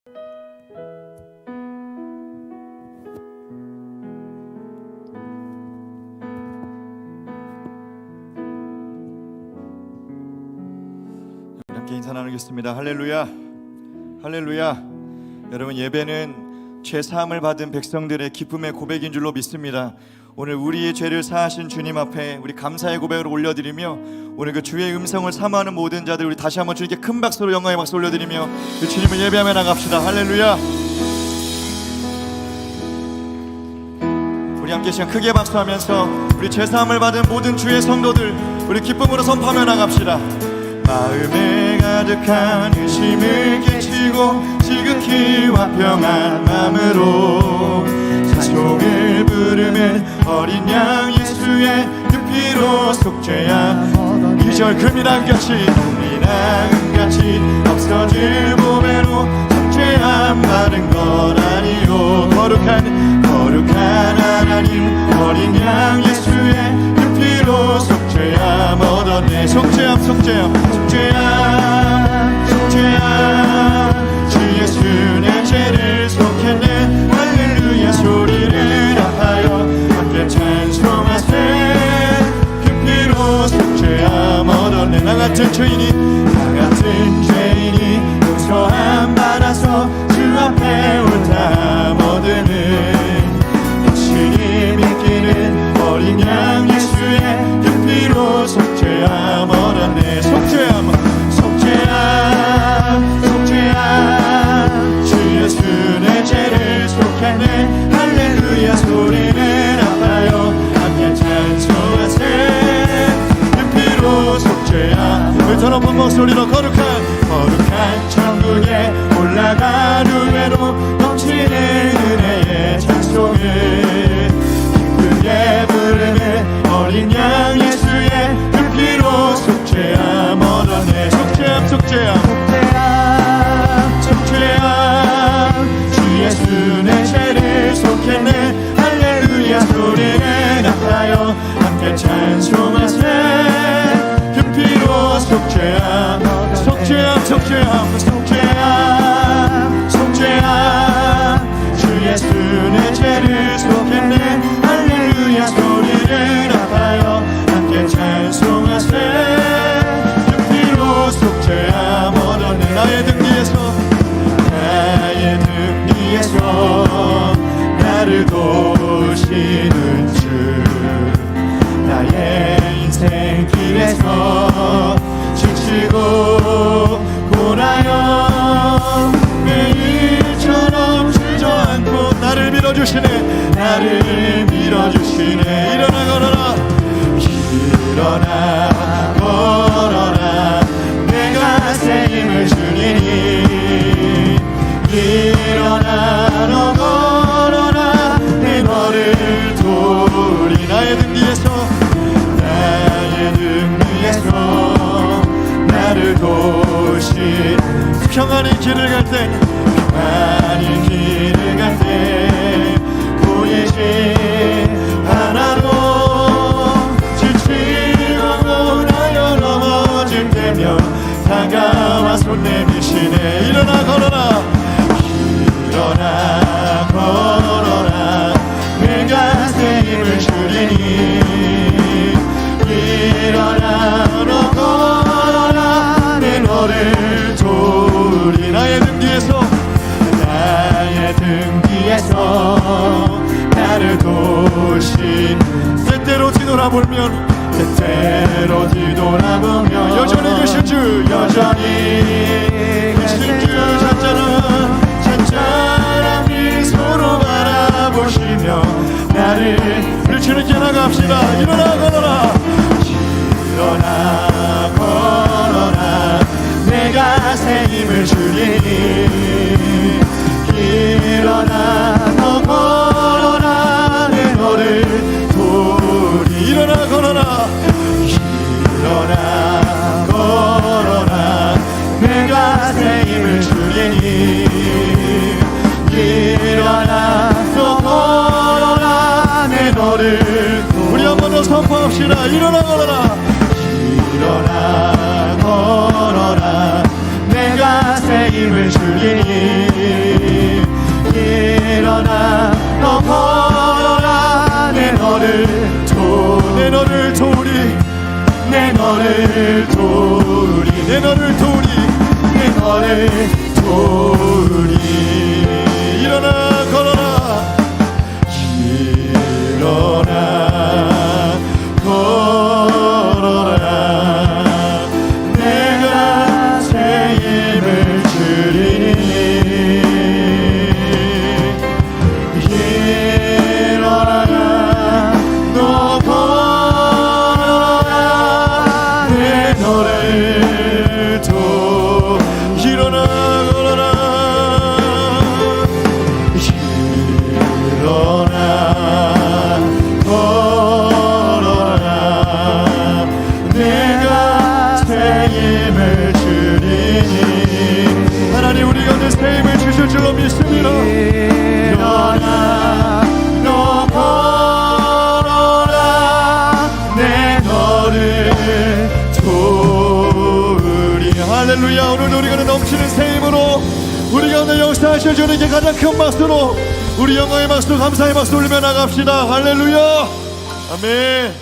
함께 인사 나누겠습니다. 할렐루야, 할렐루야. 여러분, 예배는 죄 사함을 받은 백성들의 기쁨의 고백인 줄로 믿습니다. 오늘 우리의 죄를 사하신 주님 앞에 우리 감사의 고백을 올려드리며, 오늘 그 주의 음성을 사모하는 모든 자들, 우리 다시 한번 주님께 큰 박수로 영광의 박수 올려드리며 그 주님을 예배하며 나갑시다. 할렐루야. 우리 함께 시간 크게 박수하면서 우리 죄 사함을 받은 모든 주의 성도들, 우리 기쁨으로 선포하며 나갑시다. 마음에 가득한 의심을 깨치고 지극히 화평한 마음으로 찬송을 부르는 어린 양 예수의 그 피로 속죄함. 2절 금이랑같이 금이랑같이 없어질 보배로 속죄함 받은 것 아니요. 거룩한 하나님 어린 양 예수의 그 피로 속죄함 얻었네. 속죄함 주 예수 내 죄를 속했네. 할렐루야 소리를 합하여 함께 찬송하세. 그 피로 속죄함 얻었네. 나 같은 죄인이 용서함 받아서 주 앞에 올담 얻으는 신이 믿기는 어린 양 예수의 그 피로 속죄함 얻었네. 속죄함 주 예수 내 죄를 속했네. 할렐루야 소리를 합하여 함께 찬송하세. 그 피로 속죄함. 불터 높은 목소리로 거룩한 천국에 올라간 후에도 넘치는 은혜의 찬송을 기쁘게 부르는 어린 양 예수의 그 피로 속죄함 얻었네. 속죄함 주 예수 내 죄를 속했네. 할렐루야 소리를 합하여 함께 찬송하세. 그 피로 속죄함 주 예수 내 죄를 속했네. 할렐루야 소리를 합하여 함께 찬송하세. 그 피로 속죄함 얻었네. 나의 등 뒤에서 나를 도우시는 주, 나의 인생 길에서 지치고 고나여 매일처럼 주저앉고 나를 밀어주시네. 일어나 걸어라 내가 새 힘을 주리니. 일어나 너 걸어라 내 너를 도우리. 나의 등 뒤에서 나를 도우시. 평안의 길을 갈 때 보이지 않아도 지치고 고나여 넘어질 때면 다가와 손 내미시네. 일어나 걸어라 내가 새 힘을 주리니. 일어나 너 걸어라 내 너를 도우리. 나의 등 뒤에서 나를 도우신. 때때로 뒤돌아보면 여전히 계신 주 잔잔한 미소로 바라보시며 나를 주님께 나갑시다. 일어나 걸어라 내가 새 힘을 주리니. 일어나 너 걸어라 내 너를 도우리. 일어나 걸어라 내가 새 힘을 주리니. 일어나 너 걸어라 내 너를 도우리. 우리 한 번 더 선포합시다. 일어나 걸어라 내가 새 새 힘을 주리니 일어나 너 걸어라 내 너를 도우리 내 너를 도우리 내 너를 도우리 내 너를 도우리 일어나 걸어라 일어나 걸어라 내가 새 힘을 주리니 일어나 너 걸어라 내 너를 도 일어나 걸어라 일어나 걸어라 내가 새 힘을 주리니 하나님 우리 가운데 새 힘을 주실 줄 믿습니다. 일어나 너 걸어라 내 너를 도우리 할렐루야. 오늘도 우리 가운데 넘치는 새 힘으로 우리 가운데 역사하실 주님께 가장 큰 박수로 우리 영광의 박수 감사의 박수 올리며 나갑시다. 할렐루야 아멘.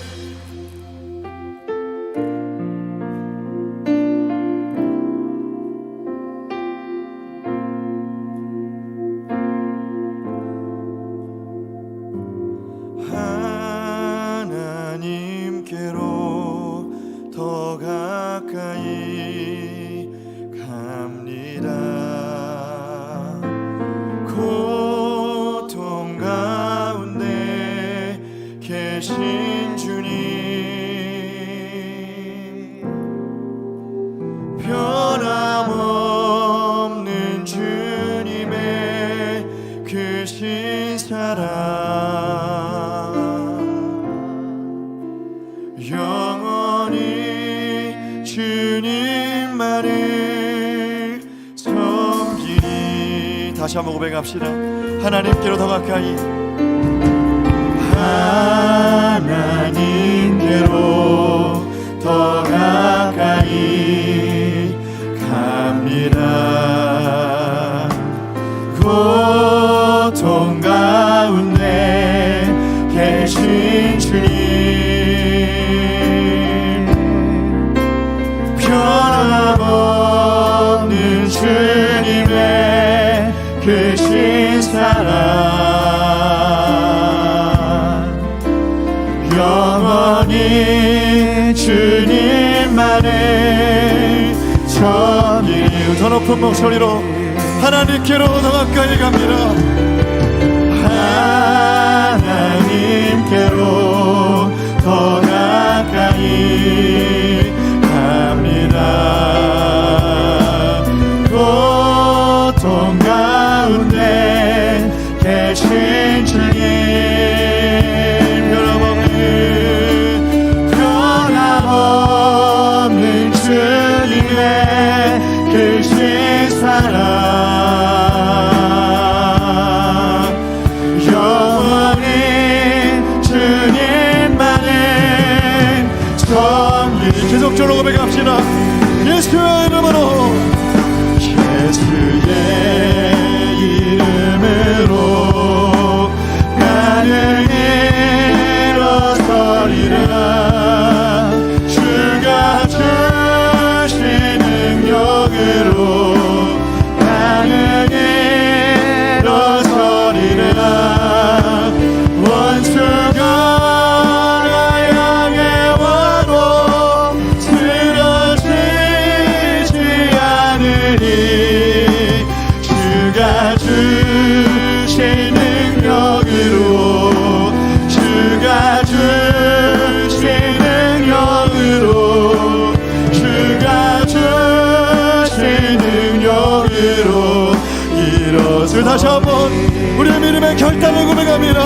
하나님께로 더 가까이 갑니다. 고통 가운데 계신 주님 변함없는 주님의 크신 사랑 영원히 주님만을 섬기리. 다시 한번 고백합시다. 하나님께로 더 가까이 하나님께로 더 가까이 갑니다. 고통 가운데 계신 주님 변함없는 주님의 크신 사랑 영원히 주님만을 섬기리. 더 높은 목소리로 하나님께로 더 가까이 갑니다. 하나님께로 더 가까이 갑니다. 고통 가운데 계신 주님 변함없는 주님의 크신 사랑 영원히 주님만을 섬기리. 계속적으로 고백합시다. 예수의 이름으로 예수의 이름으로 나는 일어서리라. 주가 주신 능력으로 나는 일어서리라. 원수가 나 향해 와도 쓰러지지 않으리. 주가 주신 능력으로 주가 주신 능력으로 주가 주신 능력으로 일어서 다시 한번 우리의 믿음의 결단을 고백합니다.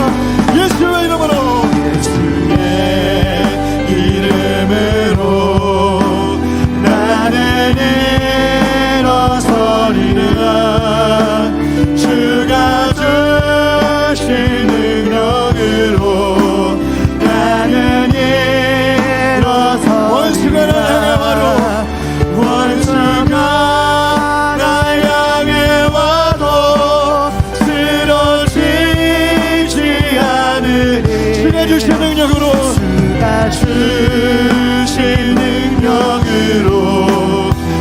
예수의 이름으로 예수의 이름으로 나는 일어서리라. 주가 주신 능력으로 나는 일어서 원수가 나 향해 와도 원수가 나 주가 주신 능력으로, 주가 주신 능력으로,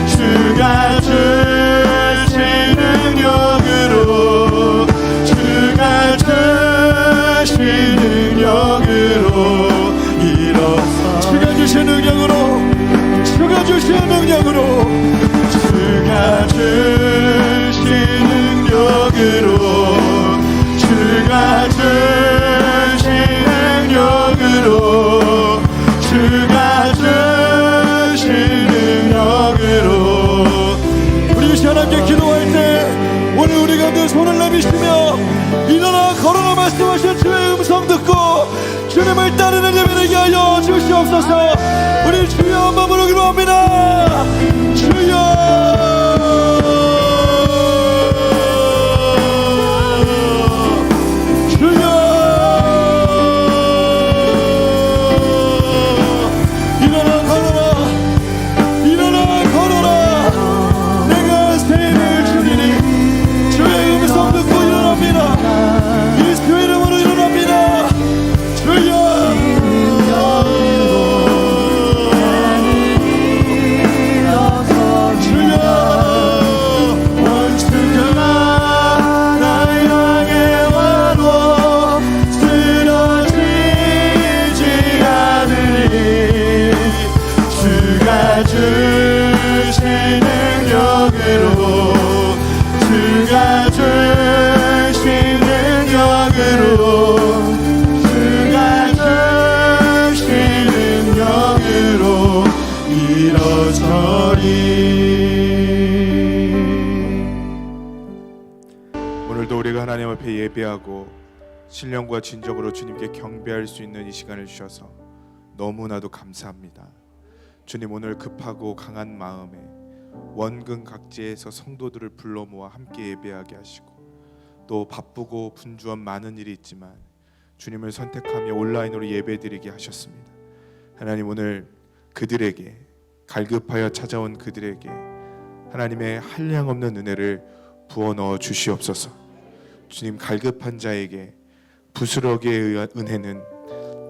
주가 주신 능력으로, 주가 주신 능력으로 일어서, 주가 주신 능력으로, 주가 주신 능력으로, 주가 주신 능력으로, 주가 주신 능력으로, 주가 주신 능력으로. 우리 시간 함께 기도할 때 오늘 우리 가운데 손을 내미시며 일어나 걸어라 말씀하신 주의 음성 듣고 주님을 따르는 예배 되게 하여 주시옵소서. 우리 주여 한번 부르기로 기도합니다. 주여, 오늘도 우리가 하나님 앞에 예배하고 신령과 진정으로 주님께 경배할 수 있는 이 시간을 주셔서 너무나도 감사합니다. 주님, 오늘 급하고 강한 마음에 원근 각지에서 성도들을 불러 모아 함께 예배하게 하시고, 또 바쁘고 분주한 많은 일이 있지만 주님을 선택하며 온라인으로 예배드리게 하셨습니다. 하나님, 오늘 그들에게, 갈급하여 찾아온 그들에게 하나님의 한량없는 은혜를 부어 넣어 주시옵소서. 주님, 갈급한 자에게 부스러기에 의한 은혜는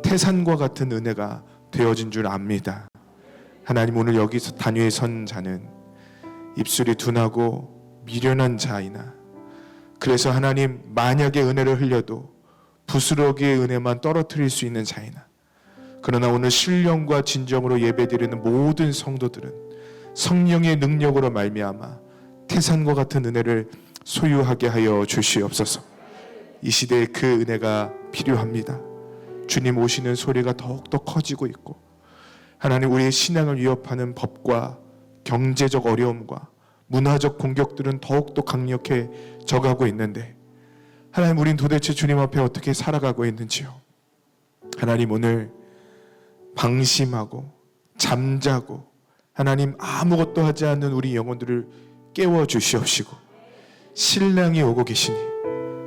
태산과 같은 은혜가 되어진 줄 압니다. 하나님, 오늘 여기서 단위에 선 자는 입술이 둔하고 미련한 자이나, 그래서 하나님, 만약에 은혜를 흘려도 부스러기의 은혜만 떨어뜨릴 수 있는 자이나, 그러나 오늘 신령과 진정으로 예배드리는 모든 성도들은 성령의 능력으로 말미암아 태산과 같은 은혜를 소유하게 하여 주시옵소서. 이 시대에 그 은혜가 필요합니다. 주님 오시는 소리가 더욱더 커지고 있고, 하나님, 우리의 신앙을 위협하는 법과 경제적 어려움과 문화적 공격들은 더욱더 강력해져 가고 있는데, 하나님, 우린 도대체 주님 앞에 어떻게 살아가고 있는지요? 하나님, 오늘 방심하고 잠자고 하나님 아무것도 하지 않는 우리 영혼들을 깨워 주시옵시고, 신랑이 오고 계시니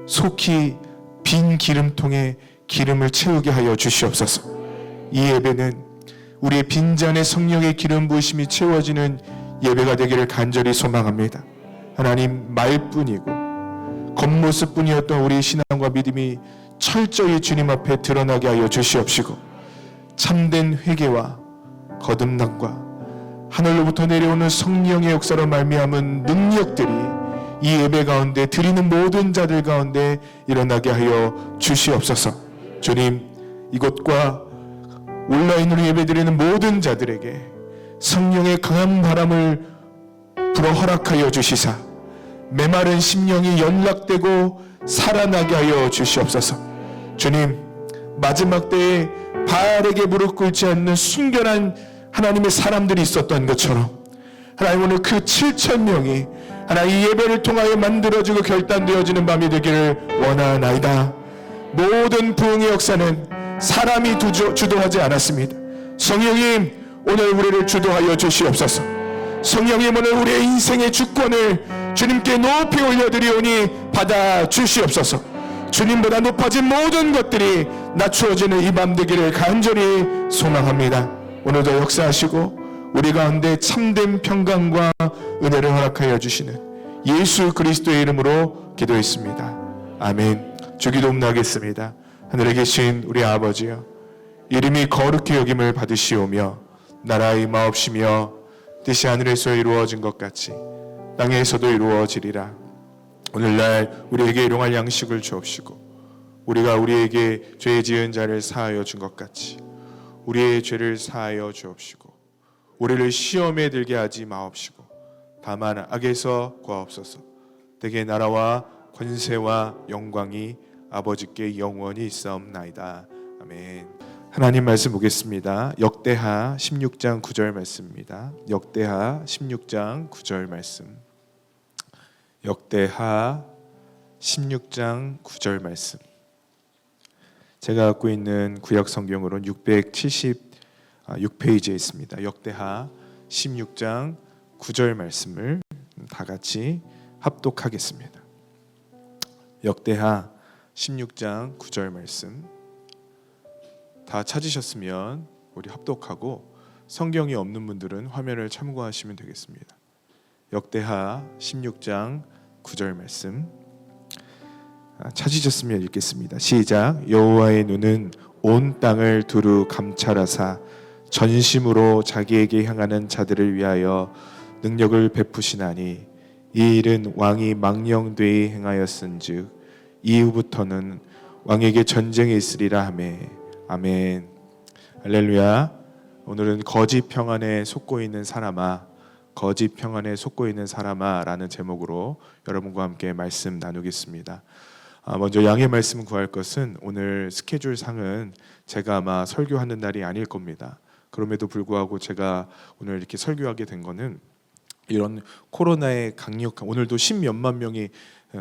속히 빈 기름통에 기름을 채우게 하여 주시옵소서. 이 예배는 우리의 빈잔에 성령의 기름 부으심이 채워지는 예배가 되기를 간절히 소망합니다. 하나님, 말뿐이고 겉모습뿐이었던 우리의 신앙과 믿음이 철저히 주님 앞에 드러나게 하여 주시옵시고, 참된 회개와 거듭남과 하늘로부터 내려오는 성령의 역사로 말미암은 능력들이 이 예배 가운데 드리는 모든 자들 가운데 일어나게 하여 주시옵소서. 주님, 이곳과 온라인으로 예배드리는 모든 자들에게 성령의 강한 바람을 불어 허락하여 주시사 메마른 심령이 연락되고 살아나게 하여 주시옵소서. 주님, 마지막 때에 바알에게 무릎 꿇지 않는 순결한 하나님의 사람들이 있었던 것처럼, 하나님, 오늘 그 7,000명이 하나님 이 예배를 통하여 만들어지고 결단되어지는 밤이 되기를 원하나이다. 모든 부흥의 역사는 사람이 주도하지 않았습니다. 성령님, 오늘 우리를 주도하여 주시옵소서. 성령님, 오늘 우리의 인생의 주권을 주님께 높이 올려드리오니 받아 주시옵소서. 주님보다 높아진 모든 것들이 낮추어지는 이 밤 되기를 간절히 소망합니다. 오늘도 역사하시고 우리 가운데 참된 평강과 은혜를 허락하여 주시는 예수 그리스도의 이름으로 기도했습니다. 아멘. 주기도문하겠습니다. 하늘에 계신 우리 아버지여, 이름이 거룩히 여김을 받으시오며 나라의 임하옵시며 뜻이 하늘에서 이루어진 것 같이 땅에서도 이루어지리라. 오늘날 우리에게 일용할 양식을 주옵시고 우리가 우리에게 죄 지은 자를 사하여 준 것 같이 우리의 죄를 사하여 주옵시고 우리를 시험에 들게 하지 마옵시고 다만 악에서 구하옵소서. 대개 나라와 권세와 영광이 아버지께 영원히 있사옵나이다. 아멘. 하나님 말씀 보겠습니다. 역대하 16장 9절 말씀입니다. 역대하 16장 9절 말씀. 역대하 16장 9절 말씀. 제가 갖고 있는 구약 성경으로는 676페이지에 있습니다. 역대하 16장 9절 말씀을 다 같이 합독하겠습니다. 역대하 16장 9절 말씀 다 찾으셨으면 우리 합독하고 성경이 없는 분들은 화면을 참고하시면 되겠습니다. 역대하 16장 9절 말씀 찾으셨으면 읽겠습니다. 시작. 여호와의 눈은 온 땅을 두루 감찰하사 전심으로 자기에게 향하는 자들을 위하여 능력을 베푸시나니 이 일은 왕이 망령되이 행하였은즉 이후부터는 왕에게 전쟁이 있으리라 하매. 아멘. 할렐루야. 오늘은 거짓 평안에 속고 있는 사람아, 거짓 평안에 속고 있는 사람아 라는 제목으로 여러분과 함께 말씀 나누겠습니다. 먼저 양해 말씀 구할 것은 오늘 스케줄상은 제가 아마 설교하는 날이 아닐 겁니다. 그럼에도 불구하고 제가 오늘 이렇게 설교하게 된 거는 이런 코로나의 강력한, 오늘도 10몇만 명이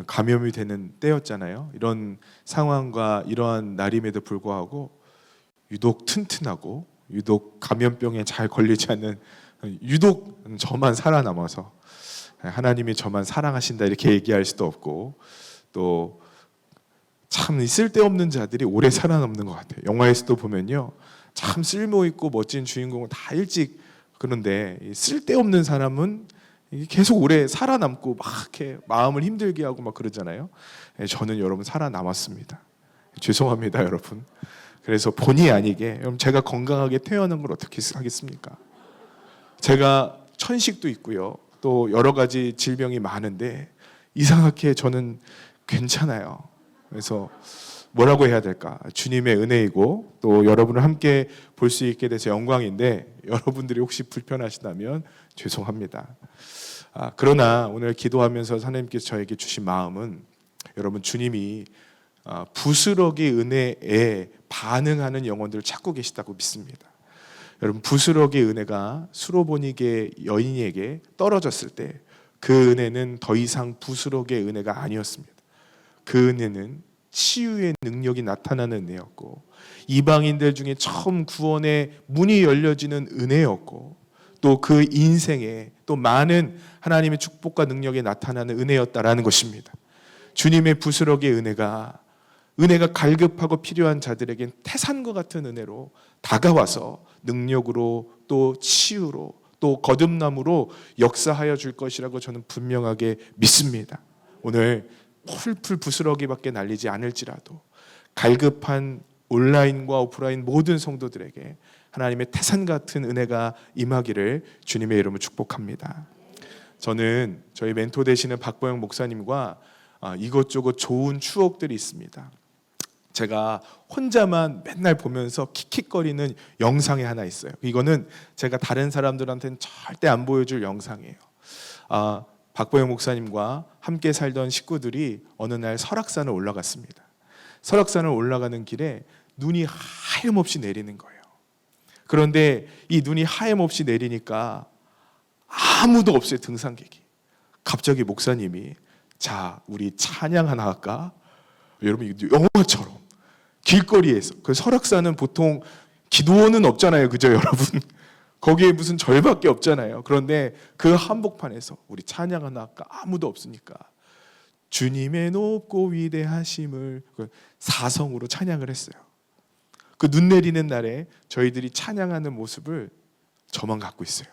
감염이 되는 때였잖아요. 이런 상황과 이러한 날임에도 불구하고 유독 튼튼하고 유독 감염병에 잘 걸리지 않는, 유독 저만 살아남아서 하나님이 저만 사랑하신다 이렇게 얘기할 수도 없고, 또 참 쓸데없는 자들이 오래 살아남는 것 같아요. 영화에서도 보면요, 참 쓸모있고 멋진 주인공은 다 일찍, 그런데 쓸데없는 사람은 계속 오래 살아남고 막 이렇게 마음을 힘들게 하고 막 그러잖아요. 저는 여러분 살아남았습니다. 죄송합니다 여러분. 그래서 본의 아니게, 여러분 제가 건강하게 태어난 걸 어떻게 하겠습니까? 제가 천식도 있고요, 또 여러 가지 질병이 많은데 이상하게 저는 괜찮아요. 그래서 뭐라고 해야 될까? 주님의 은혜이고 또 여러분을 함께 볼 수 있게 돼서 영광인데, 여러분들이 혹시 불편하시다면 죄송합니다. 그러나 오늘 기도하면서 하나님께서 저에게 주신 마음은, 여러분 주님이 부스러기 은혜에 반응하는 영혼들을 찾고 계시다고 믿습니다. 여러분 부스러기 은혜가 수로보니게 여인에게 떨어졌을 때 그 은혜는 더 이상 부스러기의 은혜가 아니었습니다. 그 은혜는 치유의 능력이 나타나는 은혜였고, 이방인들 중에 처음 구원의 문이 열려지는 은혜였고, 또 그 인생에 또 많은 하나님의 축복과 능력이 나타나는 은혜였다라는 것입니다. 주님의 부스러기의 은혜가 갈급하고 필요한 자들에겐 태산과 같은 은혜로 다가와서 능력으로 또 치유로 또 거듭남으로 역사하여 줄 것이라고 저는 분명하게 믿습니다. 오늘 풀풀 부스러기밖에 날리지 않을지라도 갈급한 온라인과 오프라인 모든 성도들에게 하나님의 태산 같은 은혜가 임하기를 주님의 이름으로 축복합니다. 저는 저희 멘토 되시는 박보영 목사님과 이것저것 좋은 추억들이 있습니다. 제가 혼자만 맨날 보면서 킥킥거리는 영상이 하나 있어요. 이거는 제가 다른 사람들한테는 절대 안 보여줄 영상이에요. 박보영 목사님과 함께 살던 식구들이 어느 날 설악산을 올라갔습니다. 설악산을 올라가는 길에 눈이 하염없이 내리는 거예요. 그런데 이 눈이 하염없이 내리니까 아무도 없어요, 등산객이. 갑자기 목사님이, 자 우리 찬양 하나 할까? 여러분 영화처럼 길거리에서, 그 설악산은 보통 기도원은 없잖아요, 그죠 여러분? 거기에 무슨 절밖에 없잖아요. 그런데 그 한복판에서 우리 찬양 하나 할까? 아무도 없으니까 주님의 높고 위대하심을 사성으로 찬양을 했어요. 그 눈 내리는 날에 저희들이 찬양하는 모습을 저만 갖고 있어요.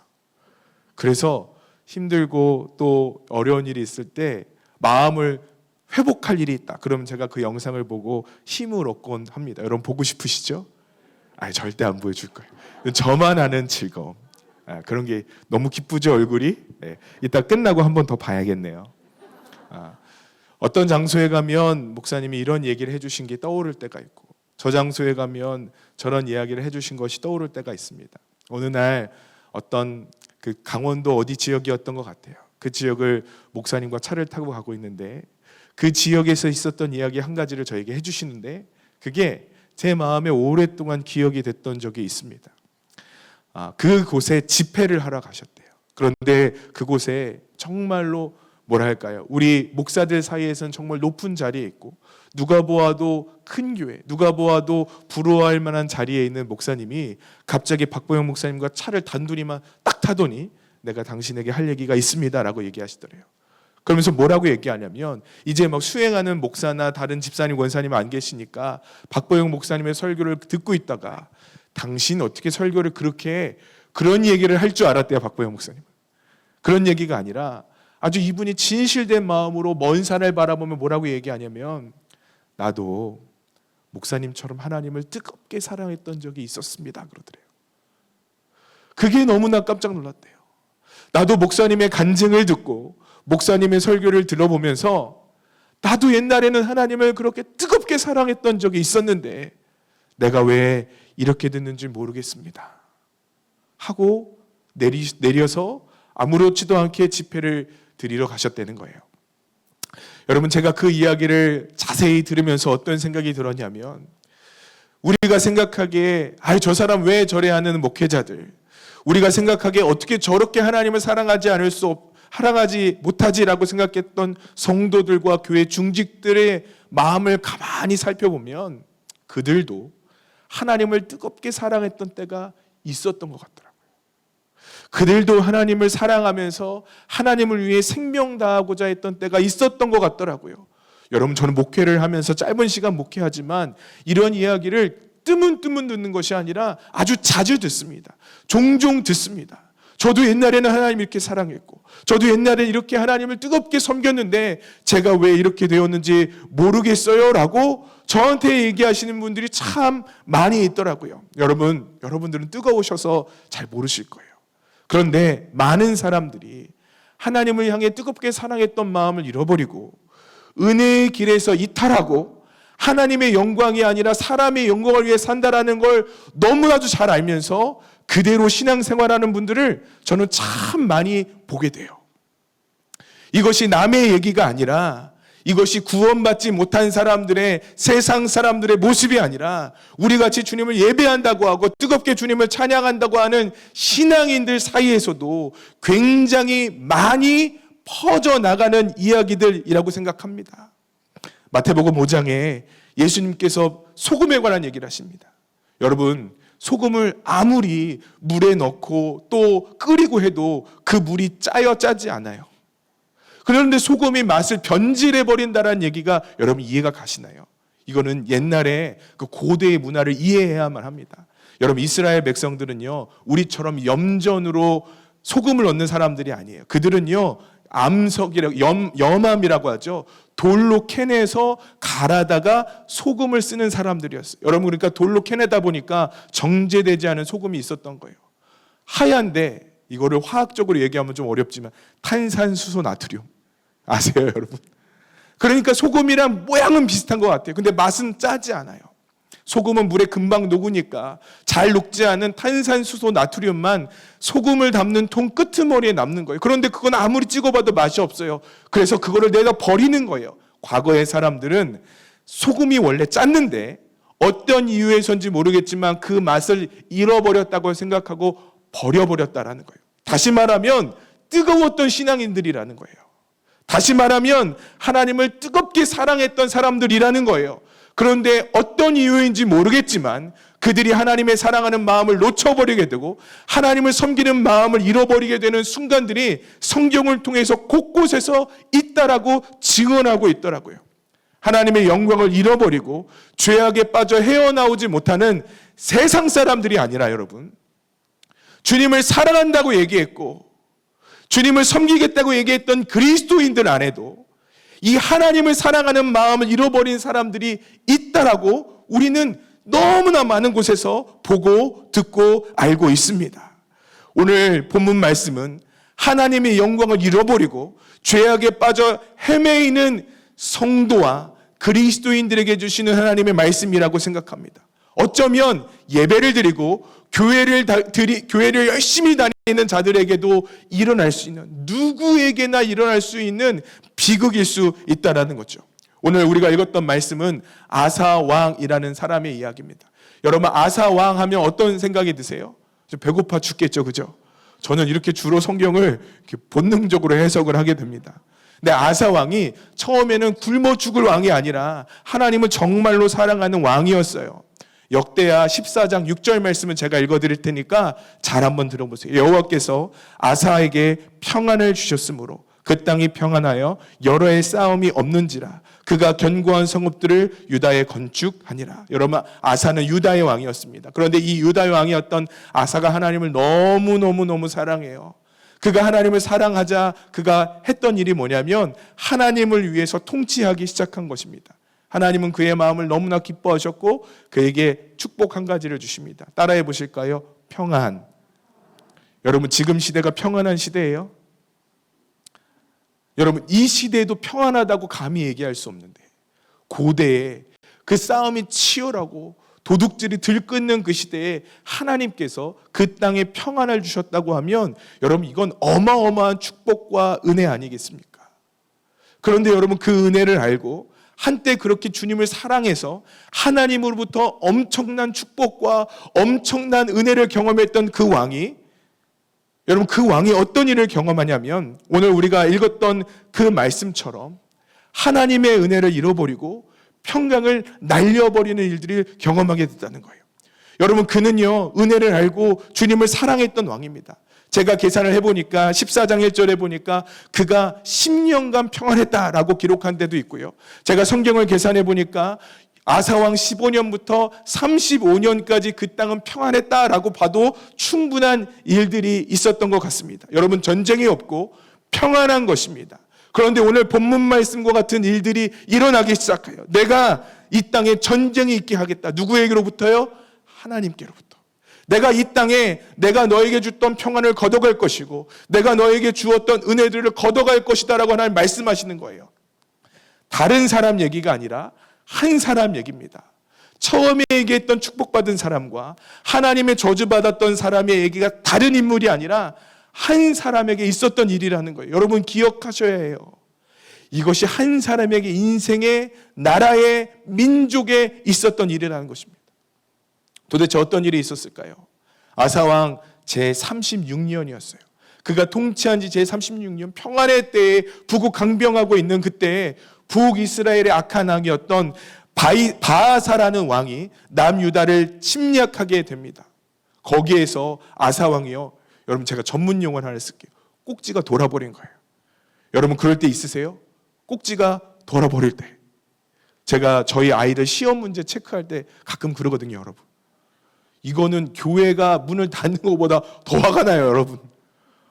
그래서 힘들고 또 어려운 일이 있을 때 마음을 회복할 일이 있다. 그러면 제가 그 영상을 보고 힘을 얻곤 합니다. 여러분 보고 싶으시죠? 절대 안 보여줄 거예요. 저만 아는 즐거움. 그런 게 너무 기쁘죠, 얼굴이? 이따 끝나고 한 번 더 봐야겠네요. 어떤 장소에 가면 목사님이 이런 얘기를 해주신 게 떠오를 때가 있고, 저 장소에 가면 저런 이야기를 해주신 것이 떠오를 때가 있습니다. 어느 날 어떤 그 강원도 어디 지역이었던 것 같아요. 그 지역을 목사님과 차를 타고 가고 있는데 그 지역에서 있었던 이야기 한 가지를 저에게 해주시는데, 그게 제 마음에 오랫동안 기억이 됐던 적이 있습니다. 그곳에 집회를 하러 가셨대요. 그런데 그곳에 정말로 뭐랄까요, 우리 목사들 사이에서는 정말 높은 자리에 있고, 누가 보아도 큰 교회, 누가 보아도 부러워할 만한 자리에 있는 목사님이 갑자기 박보영 목사님과 차를 단둘이만 딱 타더니 내가 당신에게 할 얘기가 있습니다 라고 얘기하시더래요. 그러면서 뭐라고 얘기하냐면, 이제 막 수행하는 목사나 다른 집사님, 권사님 안 계시니까 박보영 목사님의 설교를 듣고 있다가, 당신 어떻게 설교를 그런 얘기를 할 줄 알았대요, 박보영 목사님은. 그런 얘기가 아니라 아주 이분이 진실된 마음으로 먼 산을 바라보며 뭐라고 얘기하냐면, 나도 목사님처럼 하나님을 뜨겁게 사랑했던 적이 있었습니다 그러더래요. 그게 너무나 깜짝 놀랐대요. 나도 목사님의 간증을 듣고 목사님의 설교를 들어보면서 나도 옛날에는 하나님을 그렇게 뜨겁게 사랑했던 적이 있었는데 내가 왜 이렇게 됐는지 모르겠습니다 하고 내려서 아무렇지도 않게 집회를 드리러 가셨다는 거예요. 여러분, 제가 그 이야기를 자세히 들으면서 어떤 생각이 들었냐면, 우리가 생각하기에 저 사람 왜 저래 하는 목회자들, 우리가 생각하기에 어떻게 저렇게 하나님을 사랑하지 못하지라고 생각했던 성도들과 교회 중직들의 마음을 가만히 살펴보면 그들도 하나님을 뜨겁게 사랑했던 때가 있었던 것 같더라고요. 그들도 하나님을 사랑하면서 하나님을 위해 생명 다하고자 했던 때가 있었던 것 같더라고요. 여러분, 저는 목회를 하면서 짧은 시간 목회하지만 이런 이야기를 뜨문뜨문 듣는 것이 아니라 아주 자주 듣습니다. 종종 듣습니다. 저도 옛날에는 하나님 이렇게 사랑했고, 저도 옛날에 이렇게 하나님을 뜨겁게 섬겼는데 제가 왜 이렇게 되었는지 모르겠어요 라고 저한테 얘기하시는 분들이 참 많이 있더라고요. 여러분들은 뜨거우셔서 잘 모르실 거예요. 그런데 많은 사람들이 하나님을 향해 뜨겁게 사랑했던 마음을 잃어버리고 은혜의 길에서 이탈하고 하나님의 영광이 아니라 사람의 영광을 위해 산다라는 걸 너무나도 잘 알면서 그대로 신앙생활하는 분들을 저는 참 많이 보게 돼요. 이것이 남의 얘기가 아니라, 이것이 구원받지 못한 사람들의, 세상 사람들의 모습이 아니라, 우리같이 주님을 예배한다고 하고 뜨겁게 주님을 찬양한다고 하는 신앙인들 사이에서도 굉장히 많이 퍼져나가는 이야기들이라고 생각합니다. 마태복음 5장에 예수님께서 소금에 관한 얘기를 하십니다. 여러분, 소금을 아무리 물에 넣고 또 끓이고 해도 그 물이 짜지 않아요. 그런데 소금이 맛을 변질해버린다는 얘기가 여러분 이해가 가시나요? 이거는 옛날에 그 고대의 문화를 이해해야만 합니다. 여러분, 이스라엘 백성들은요, 우리처럼 염전으로 소금을 넣는 사람들이 아니에요. 그들은요, 암석이라고, 염암이라고 하죠. 돌로 캐내서 갈아다가 소금을 쓰는 사람들이었어요. 여러분, 그러니까 돌로 캐내다 보니까 정제되지 않은 소금이 있었던 거예요. 하얀데, 이거를 화학적으로 얘기하면 좀 어렵지만 탄산수소 나트륨 아세요, 여러분? 그러니까 소금이랑 모양은 비슷한 것 같아요. 근데 맛은 짜지 않아요. 소금은 물에 금방 녹으니까 잘 녹지 않은 탄산수소 나트륨만 소금을 담는 통 끄트머리에 남는 거예요. 그런데 그건 아무리 찍어봐도 맛이 없어요. 그래서 그거를 내다 버리는 거예요. 과거의 사람들은 소금이 원래 짰는데 어떤 이유에서인지 모르겠지만 그 맛을 잃어버렸다고 생각하고 버려버렸다라는 거예요. 다시 말하면 뜨거웠던 신앙인들이라는 거예요. 다시 말하면 하나님을 뜨겁게 사랑했던 사람들이라는 거예요. 그런데 어떤 이유인지 모르겠지만 그들이 하나님의 사랑하는 마음을 놓쳐버리게 되고 하나님을 섬기는 마음을 잃어버리게 되는 순간들이 성경을 통해서 곳곳에서 있다라고 증언하고 있더라고요. 하나님의 영광을 잃어버리고 죄악에 빠져 헤어나오지 못하는 세상 사람들이 아니라, 여러분, 주님을 사랑한다고 얘기했고 주님을 섬기겠다고 얘기했던 그리스도인들 안에도 이 하나님을 사랑하는 마음을 잃어버린 사람들이 있다라고 우리는 너무나 많은 곳에서 보고 듣고 알고 있습니다. 오늘 본문 말씀은 하나님의 영광을 잃어버리고 죄악에 빠져 헤매이는 성도와 그리스도인들에게 주시는 하나님의 말씀이라고 생각합니다. 어쩌면 예배를 드리고 교회를 열심히 다니는 자들에게도 일어날 수 있는, 누구에게나 일어날 수 있는 비극일 수 있다라는 거죠. 오늘 우리가 읽었던 말씀은 아사 왕이라는 사람의 이야기입니다. 여러분, 아사 왕 하면 어떤 생각이 드세요? 좀 배고파 죽겠죠, 그죠? 저는 이렇게 주로 성경을 이렇게 본능적으로 해석을 하게 됩니다. 근데 아사 왕이 처음에는 굶어 죽을 왕이 아니라 하나님을 정말로 사랑하는 왕이었어요. 역대하 14장 6절 말씀은 제가 읽어드릴 테니까 잘 한번 들어보세요. 여호와께서 아사에게 평안을 주셨으므로 그 땅이 평안하여 여러 해 싸움이 없는지라 그가 견고한 성읍들을 유다에 건축하니라. 여러분, 아사는 유다의 왕이었습니다. 그런데 이 유다의 왕이었던 아사가 하나님을 너무 사랑해요. 그가 하나님을 사랑하자 그가 했던 일이 뭐냐면 하나님을 위해서 통치하기 시작한 것입니다. 하나님은 그의 마음을 너무나 기뻐하셨고 그에게 축복 한 가지를 주십니다. 따라해 보실까요? 평안. 여러분, 지금 시대가 평안한 시대예요? 여러분, 이 시대에도 평안하다고 감히 얘기할 수 없는데 고대에 그 싸움이 치열하고 도둑질이 들끓는 그 시대에 하나님께서 그 땅에 평안을 주셨다고 하면 여러분, 이건 어마어마한 축복과 은혜 아니겠습니까? 그런데 여러분, 그 은혜를 알고 한때 그렇게 주님을 사랑해서 하나님으로부터 엄청난 축복과 엄청난 은혜를 경험했던 그 왕이, 여러분, 그 왕이 어떤 일을 경험하냐면 오늘 우리가 읽었던 그 말씀처럼 하나님의 은혜를 잃어버리고 평강을 날려버리는 일들을 경험하게 됐다는 거예요. 여러분, 그는요 은혜를 알고 주님을 사랑했던 왕입니다. 제가 계산을 해보니까 14장 1절에 보니까 그가 10년간 평안했다라고 기록한 데도 있고요. 제가 성경을 계산해 보니까 아사왕 15년부터 35년까지 그 땅은 평안했다라고 봐도 충분한 일들이 있었던 것 같습니다. 여러분, 전쟁이 없고 평안한 것입니다. 그런데 오늘 본문 말씀과 같은 일들이 일어나기 시작해요. 내가 이 땅에 전쟁이 있게 하겠다. 누구에게로부터요? 하나님께로부터. 내가 이 땅에 내가 너에게 줬던 평안을 걷어갈 것이고 내가 너에게 주었던 은혜들을 걷어갈 것이다 라고 하나님 말씀하시는 거예요. 다른 사람 얘기가 아니라 한 사람 얘기입니다. 처음에 얘기했던 축복받은 사람과 하나님의 저주받았던 사람의 얘기가 다른 인물이 아니라 한 사람에게 있었던 일이라는 거예요. 여러분, 기억하셔야 해요. 이것이 한 사람에게 인생의, 나라의, 민족에 있었던 일이라는 것입니다. 도대체 어떤 일이 있었을까요? 아사왕 제36년이었어요. 그가 통치한 지 제36년 평안의 때에 부국강병하고 있는 그때에 북이스라엘의 악한 왕이었던 바아사라는 왕이 남유다를 침략하게 됩니다. 거기에서 아사왕이요, 여러분, 제가 전문 용어를 하나 쓸게요. 꼭지가 돌아버린 거예요. 여러분, 그럴 때 있으세요? 꼭지가 돌아버릴 때. 제가 저희 아이들 시험 문제 체크할 때 가끔 그러거든요, 여러분. 이거는 교회가 문을 닫는 것보다 더 화가 나요, 여러분.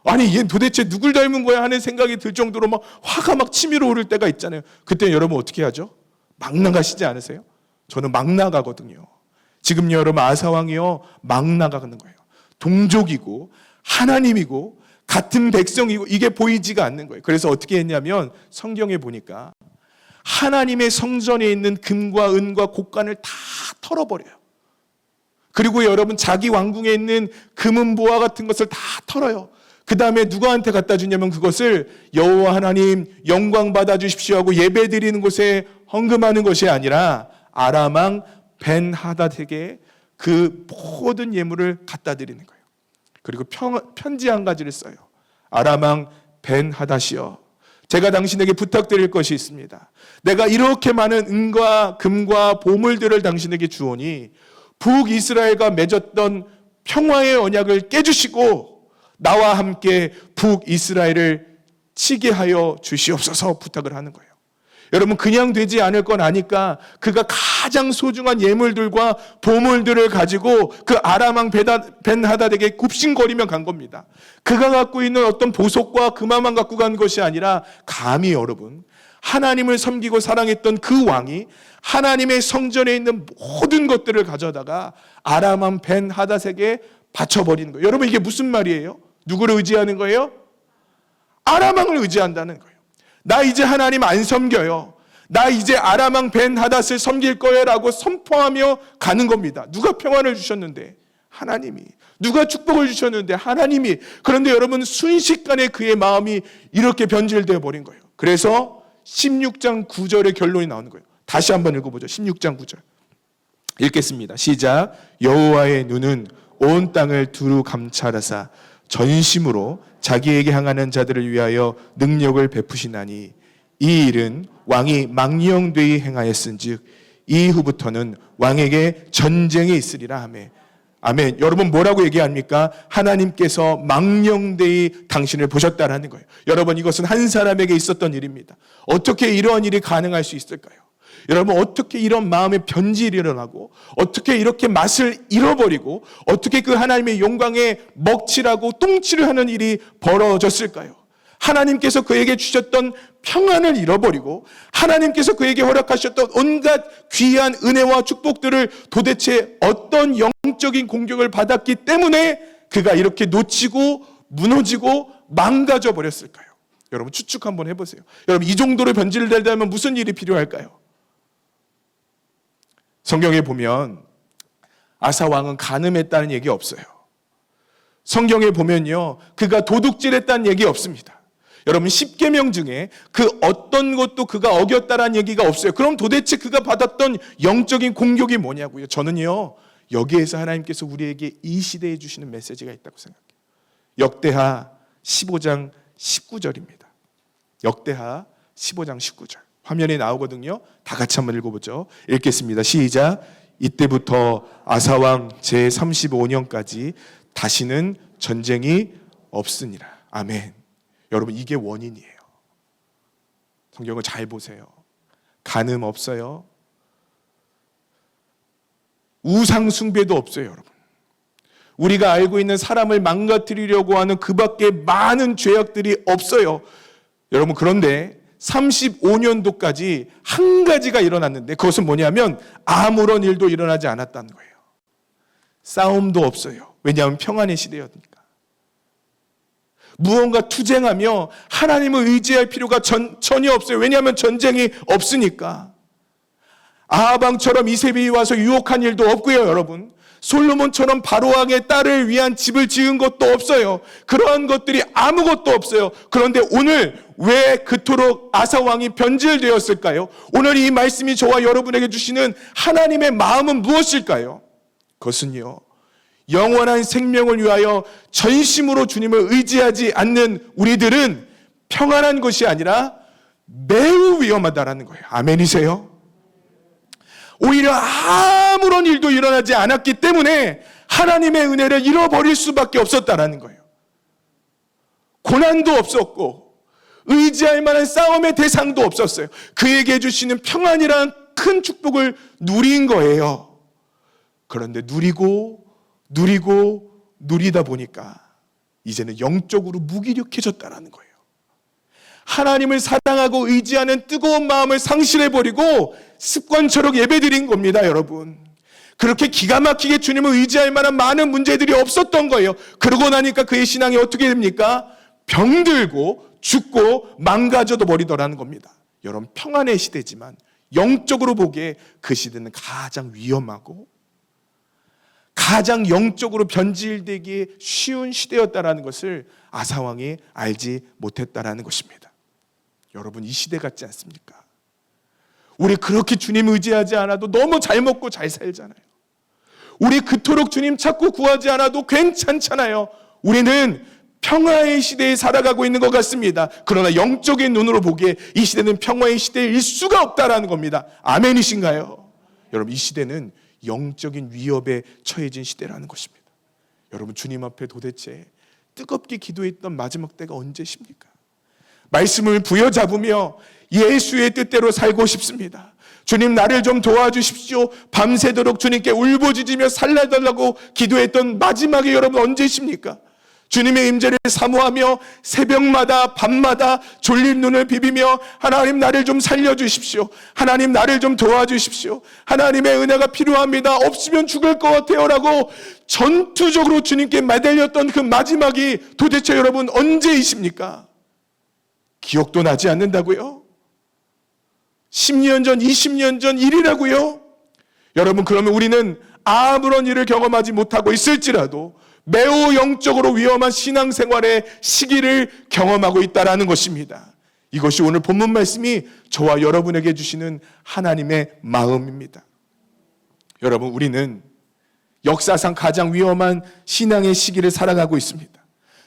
아니, 얘 도대체 누굴 닮은 거야 하는 생각이 들 정도로 막 화가 막 치밀어 오를 때가 있잖아요. 그때 여러분 어떻게 하죠? 막 나가시지 않으세요? 저는 막 나가거든요. 지금요, 여러분, 아사왕이요 막 나가는 거예요. 동족이고 하나님이고 같은 백성이고 이게 보이지가 않는 거예요. 그래서 어떻게 했냐면 성경에 보니까 하나님의 성전에 있는 금과 은과 곡관을 다 털어버려요. 그리고 여러분, 자기 왕궁에 있는 금은보화 같은 것을 다 털어요. 그 다음에 누구한테 갖다 주냐면 그것을 여호와 하나님 영광 받아 주십시오 하고 예배 드리는 곳에 헌금하는 것이 아니라 아람 왕 벤하닷에게 그 모든 예물을 갖다 드리는 거예요. 그리고 편지 한 가지를 써요. 아람 왕 벤하닷이여, 제가 당신에게 부탁드릴 것이 있습니다. 내가 이렇게 많은 은과 금과 보물들을 당신에게 주오니 북이스라엘과 맺었던 평화의 언약을 깨주시고 나와 함께 북이스라엘을 치게 하여 주시옵소서 부탁을 하는 거예요. 여러분, 그냥 되지 않을 건 아니까 그가 가장 소중한 예물들과 보물들을 가지고 그 아람 왕 벤하닷에게 굽신거리며 간 겁니다. 그가 갖고 있는 어떤 보석과 금화만 갖고 간 것이 아니라 감히 여러분, 하나님을 섬기고 사랑했던 그 왕이 하나님의 성전에 있는 모든 것들을 가져다가 아람 왕 벤 하닷에게 바쳐버리는 거예요. 여러분, 이게 무슨 말이에요? 누구를 의지하는 거예요? 아람 왕을 의지한다는 거예요. 나 이제 하나님 안 섬겨요. 나 이제 아람 왕 벤 하닷을 섬길 거예요 라고 선포하며 가는 겁니다. 누가 평안을 주셨는데? 하나님이. 누가 축복을 주셨는데? 하나님이. 그런데 여러분, 순식간에 그의 마음이 이렇게 변질되어 버린 거예요. 그래서 16장 9절의 결론이 나오는 거예요. 다시 한번 읽어보죠. 16장 9절 읽겠습니다. 시작. 여호와의 눈은 온 땅을 두루 감찰하사 전심으로 자기에게 향하는 자들을 위하여 능력을 베푸시나니 이 일은 왕이 망령되이 행하였은즉 이후부터는 왕에게 전쟁이 있으리라 하매. 아멘. 여러분, 뭐라고 얘기합니까? 하나님께서 망령되이 당신을 보셨다라는 거예요. 여러분, 이것은 한 사람에게 있었던 일입니다. 어떻게 이러한 일이 가능할 수 있을까요? 여러분, 어떻게 이런 마음의 변질이 일어나고, 어떻게 이렇게 맛을 잃어버리고, 어떻게 그 하나님의 영광에 먹칠하고 똥칠을 하는 일이 벌어졌을까요? 하나님께서 그에게 주셨던 평안을 잃어버리고 하나님께서 그에게 허락하셨던 온갖 귀한 은혜와 축복들을 도대체 어떤 영적인 공격을 받았기 때문에 그가 이렇게 놓치고 무너지고 망가져 버렸을까요? 여러분, 추측 한번 해보세요. 여러분, 이 정도로 변질되려면 무슨 일이 필요할까요? 성경에 보면 아사 왕은 간음했다는 얘기 없어요. 성경에 보면요, 그가 도둑질했다는 얘기 없습니다. 여러분, 10계명 중에 그 어떤 것도 그가 어겼다라는 얘기가 없어요. 그럼 도대체 그가 받았던 영적인 공격이 뭐냐고요? 저는요, 여기에서 하나님께서 우리에게 이 시대에 주시는 메시지가 있다고 생각해요. 역대하 15장 19절입니다. 역대하 15장 19절. 화면에 나오거든요. 다 같이 한번 읽어보죠. 읽겠습니다. 시작. 이때부터 아사왕 제35년까지 다시는 전쟁이 없으니라. 아멘. 여러분, 이게 원인이에요. 성경을 잘 보세요. 간음 없어요. 우상 숭배도 없어요, 여러분. 우리가 알고 있는 사람을 망가뜨리려고 하는 그 밖에 많은 죄악들이 없어요. 여러분, 그런데 35년도까지 한 가지가 일어났는데 그것은 뭐냐면 아무런 일도 일어나지 않았다는 거예요. 싸움도 없어요. 왜냐하면 평안의 시대였으니까. 무언가 투쟁하며 하나님을 의지할 필요가 전혀 없어요. 왜냐하면 전쟁이 없으니까. 아하방처럼 이세벨이 와서 유혹한 일도 없고요, 여러분. 솔로몬처럼 바로왕의 딸을 위한 집을 지은 것도 없어요. 그러한 것들이 아무것도 없어요. 그런데 오늘 왜 그토록 아사왕이 변질되었을까요? 오늘 이 말씀이 저와 여러분에게 주시는 하나님의 마음은 무엇일까요? 그것은요, 영원한 생명을 위하여 전심으로 주님을 의지하지 않는 우리들은 평안한 것이 아니라 매우 위험하다라는 거예요. 아멘이세요? 오히려 아무런 일도 일어나지 않았기 때문에 하나님의 은혜를 잃어버릴 수밖에 없었다라는 거예요. 고난도 없었고 의지할 만한 싸움의 대상도 없었어요. 그에게 주시는 평안이란 큰 축복을 누린 거예요. 그런데 누리다 보니까 이제는 영적으로 무기력해졌다라는 거예요. 하나님을 사랑하고 의지하는 뜨거운 마음을 상실해버리고 습관처럼 예배드린 겁니다, 여러분. 그렇게 기가 막히게 주님을 의지할 만한 많은 문제들이 없었던 거예요. 그러고 나니까 그의 신앙이 어떻게 됩니까? 병들고 죽고 망가져도 버리더라는 겁니다. 여러분, 평안의 시대지만 영적으로 보기에 그 시대는 가장 위험하고 가장 영적으로 변질되기 쉬운 시대였다라는 것을 아사왕이 알지 못했다라는 것입니다. 여러분, 이 시대 같지 않습니까? 우리 그렇게 주님 의지하지 않아도 너무 잘 먹고 잘 살잖아요. 우리 그토록 주님 찾고 구하지 않아도 괜찮잖아요. 우리는 평화의 시대에 살아가고 있는 것 같습니다. 그러나 영적인 눈으로 보기에 이 시대는 평화의 시대일 수가 없다라는 겁니다. 아멘이신가요? 여러분, 이 시대는 영적인 위협에 처해진 시대라는 것입니다. 여러분, 주님 앞에 도대체 뜨겁게 기도했던 마지막 때가 언제십니까? 말씀을 부여잡으며 예수의 뜻대로 살고 싶습니다. 주님, 나를 좀 도와주십시오. 밤새도록 주님께 울부짖으며 살려달라고 기도했던 마지막에 여러분 언제십니까? 주님의 임재를 사모하며 새벽마다 밤마다 졸린 눈을 비비며 하나님 나를 좀 살려주십시오. 하나님 나를 좀 도와주십시오. 하나님의 은혜가 필요합니다. 없으면 죽을 것 같아요 라고 전투적으로 주님께 매달렸던 그 마지막이 도대체 여러분 언제이십니까? 기억도 나지 않는다고요? 10년 전, 20년 전 일이라고요? 여러분, 그러면 우리는 아무런 일을 경험하지 못하고 있을지라도 매우 영적으로 위험한 신앙생활의 시기를 경험하고 있다는 것입니다. 이것이 오늘 본문 말씀이 저와 여러분에게 주시는 하나님의 마음입니다. 여러분, 우리는 역사상 가장 위험한 신앙의 시기를 살아가고 있습니다.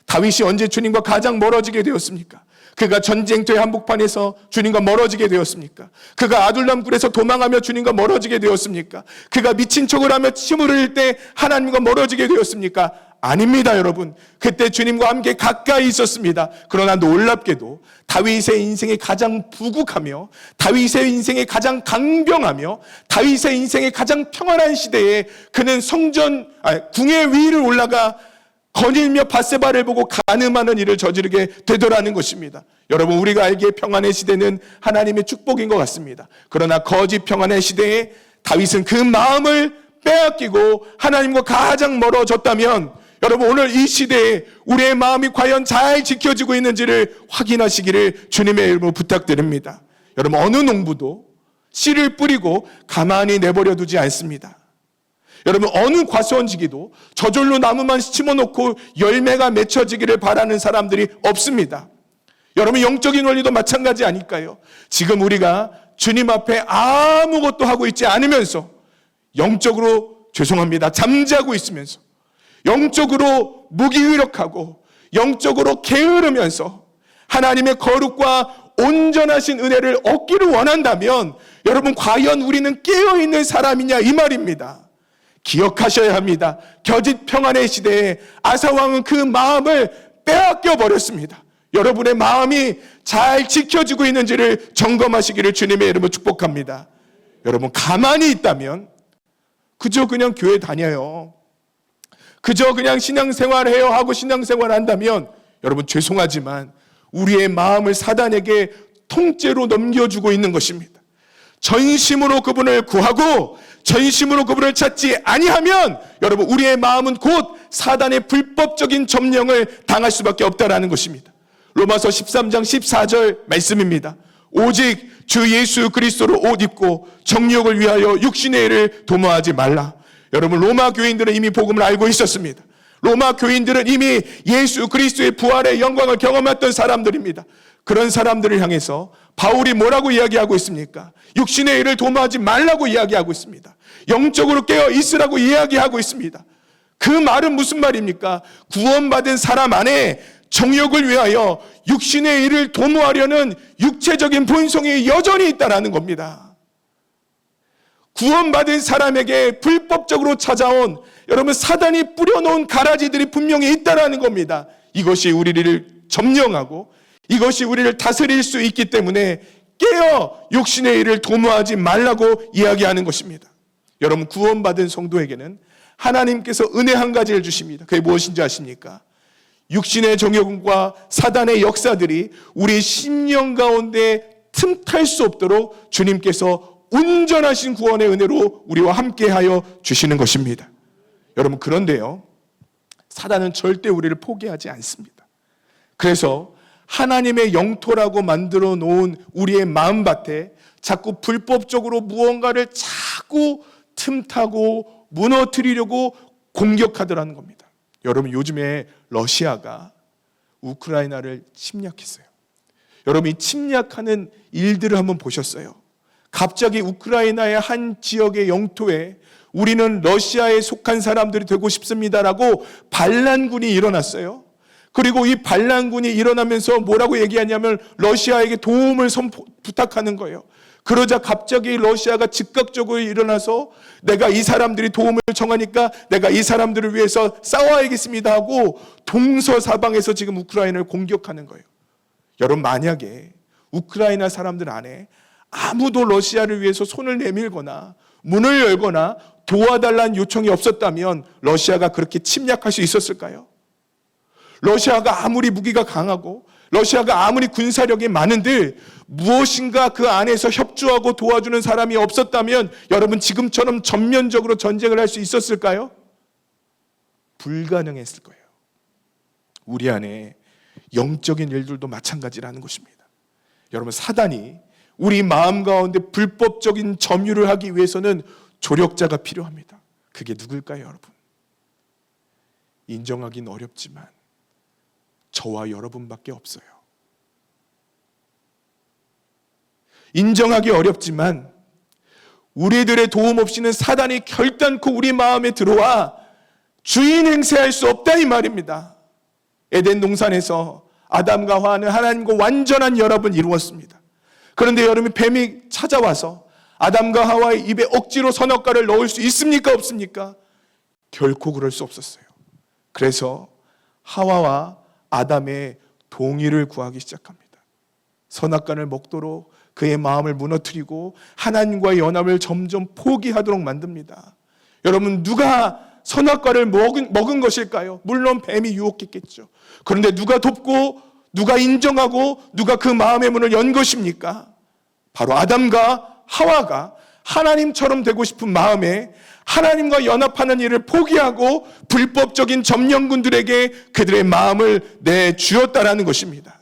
다윗이 언제 주님과 가장 멀어지게 되었습니까? 그가 전쟁터의 한복판에서 주님과 멀어지게 되었습니까? 그가 아둘람 굴에서 도망하며 주님과 멀어지게 되었습니까? 그가 미친 척을 하며 침을 흘릴 때 하나님과 멀어지게 되었습니까? 아닙니다, 여러분. 그때 주님과 함께 가까이 있었습니다. 그러나 놀랍게도 다윗의 인생이 가장 부국하며 다윗의 인생이 가장 강병하며 다윗의 인생이 가장 평안한 시대에 그는 궁의 위를 올라가 거닐며 밧세바를 보고 간음하는 일을 저지르게 되더라는 것입니다. 여러분, 우리가 알기에 평안의 시대는 하나님의 축복인 것 같습니다. 그러나 거짓 평안의 시대에 다윗은 그 마음을 빼앗기고 하나님과 가장 멀어졌다면 여러분, 오늘 이 시대에 우리의 마음이 과연 잘 지켜지고 있는지를 확인하시기를 주님의 이름으로 부탁드립니다. 여러분, 어느 농부도 씨를 뿌리고 가만히 내버려 두지 않습니다. 여러분, 어느 과수원지기도 저절로 나무만 심어놓고 열매가 맺혀지기를 바라는 사람들이 없습니다. 여러분, 영적인 원리도 마찬가지 아닐까요? 지금 우리가 주님 앞에 아무것도 하고 있지 않으면서 영적으로 잠자고 있으면서 영적으로 무기력하고 영적으로 게으르면서 하나님의 거룩과 온전하신 은혜를 얻기를 원한다면 여러분, 과연 우리는 깨어있는 사람이냐 이 말입니다. 기억하셔야 합니다. 거짓 평안의 시대에 아사왕은 그 마음을 빼앗겨 버렸습니다. 여러분의 마음이 잘 지켜지고 있는지를 점검하시기를 주님의 이름으로 축복합니다. 여러분, 가만히 있다면 그저 그냥 교회 다녀요, 그저 그냥 신앙생활해요 하고 신앙생활 한다면 여러분, 죄송하지만 우리의 마음을 사단에게 통째로 넘겨주고 있는 것입니다. 전심으로 그분을 구하고 전심으로 그분을 찾지 아니하면 여러분, 우리의 마음은 곧 사단의 불법적인 점령을 당할 수밖에 없다라는 것입니다. 로마서 13장 14절 말씀입니다. 오직 주 예수 그리스도로 옷 입고 정욕을 위하여 육신의 일을 도모하지 말라. 여러분, 로마 교인들은 이미 복음을 알고 있었습니다. 로마 교인들은 이미 예수 그리스도의 부활의 영광을 경험했던 사람들입니다. 그런 사람들을 향해서 바울이 뭐라고 이야기하고 있습니까? 육신의 일을 도모하지 말라고 이야기하고 있습니다. 영적으로 깨어 있으라고 이야기하고 있습니다. 그 말은 무슨 말입니까? 구원받은 사람 안에 정욕을 위하여 육신의 일을 도모하려는 육체적인 본성이 여전히 있다는 겁니다. 구원받은 사람에게 불법적으로 찾아온 여러분, 사단이 뿌려놓은 가라지들이 분명히 있다는 겁니다. 이것이 우리를 점령하고 이것이 우리를 다스릴 수 있기 때문에 깨어 육신의 일을 도모하지 말라고 이야기하는 것입니다. 여러분, 구원받은 성도에게는 하나님께서 은혜 한 가지를 주십니다. 그게 무엇인지 아십니까? 육신의 정욕과 사단의 역사들이 우리 심령 가운데 틈탈 수 없도록 주님께서 온전하신 구원의 은혜로 우리와 함께하여 주시는 것입니다. 여러분, 그런데요, 사단은 절대 우리를 포기하지 않습니다. 그래서 하나님의 영토라고 만들어 놓은 우리의 마음밭에 자꾸 불법적으로 무언가를 자꾸 틈타고 무너뜨리려고 공격하더라는 겁니다. 여러분, 요즘에 러시아가 우크라이나를 침략했어요. 여러분, 이 침략하는 일들을 한번 보셨어요? 갑자기 우크라이나의 한 지역의 영토에 우리는 러시아에 속한 사람들이 되고 싶습니다라고 반란군이 일어났어요. 그리고 이 반란군이 일어나면서 뭐라고 얘기하냐면 러시아에게 도움을 부탁하는 거예요. 그러자 갑자기 러시아가 즉각적으로 일어나서 내가 이 사람들이 도움을 청하니까 내가 이 사람들을 위해서 싸워야겠습니다 하고 동서사방에서 지금 우크라이나를 공격하는 거예요. 여러분, 만약에 우크라이나 사람들 안에 아무도 러시아를 위해서 손을 내밀거나 문을 열거나 도와달라는 요청이 없었다면 러시아가 그렇게 침략할 수 있었을까요? 러시아가 아무리 무기가 강하고 러시아가 아무리 군사력이 많은데 무엇인가 그 안에서 협조하고 도와주는 사람이 없었다면 여러분 지금처럼 전면적으로 전쟁을 할 수 있었을까요? 불가능했을 거예요. 우리 안에 영적인 일들도 마찬가지라는 것입니다. 여러분 사단이 우리 마음 가운데 불법적인 점유를 하기 위해서는 조력자가 필요합니다. 그게 누굴까요, 여러분? 인정하기는 어렵지만 저와 여러분밖에 없어요. 인정하기 어렵지만 우리들의 도움 없이는 사단이 결단코 우리 마음에 들어와 주인 행세할 수 없다 이 말입니다. 에덴 동산에서 아담과 하와는 하나님과 완전한 연합을 이루었습니다. 그런데 여러분 뱀이 찾아와서 아담과 하와의 입에 억지로 선악과를 넣을 수 있습니까 없습니까? 결코 그럴 수 없었어요. 그래서 하와와 아담의 동의를 구하기 시작합니다. 선악과를 먹도록 그의 마음을 무너뜨리고 하나님과의 연합을 점점 포기하도록 만듭니다. 여러분 누가 선악과를 먹은 것일까요? 물론 뱀이 유혹했겠죠. 그런데 누가 돕고 누가 인정하고 누가 그 마음의 문을 연 것입니까? 바로 아담과 하와가 하나님처럼 되고 싶은 마음에 하나님과 연합하는 일을 포기하고 불법적인 점령군들에게 그들의 마음을 내주었다라는 것입니다.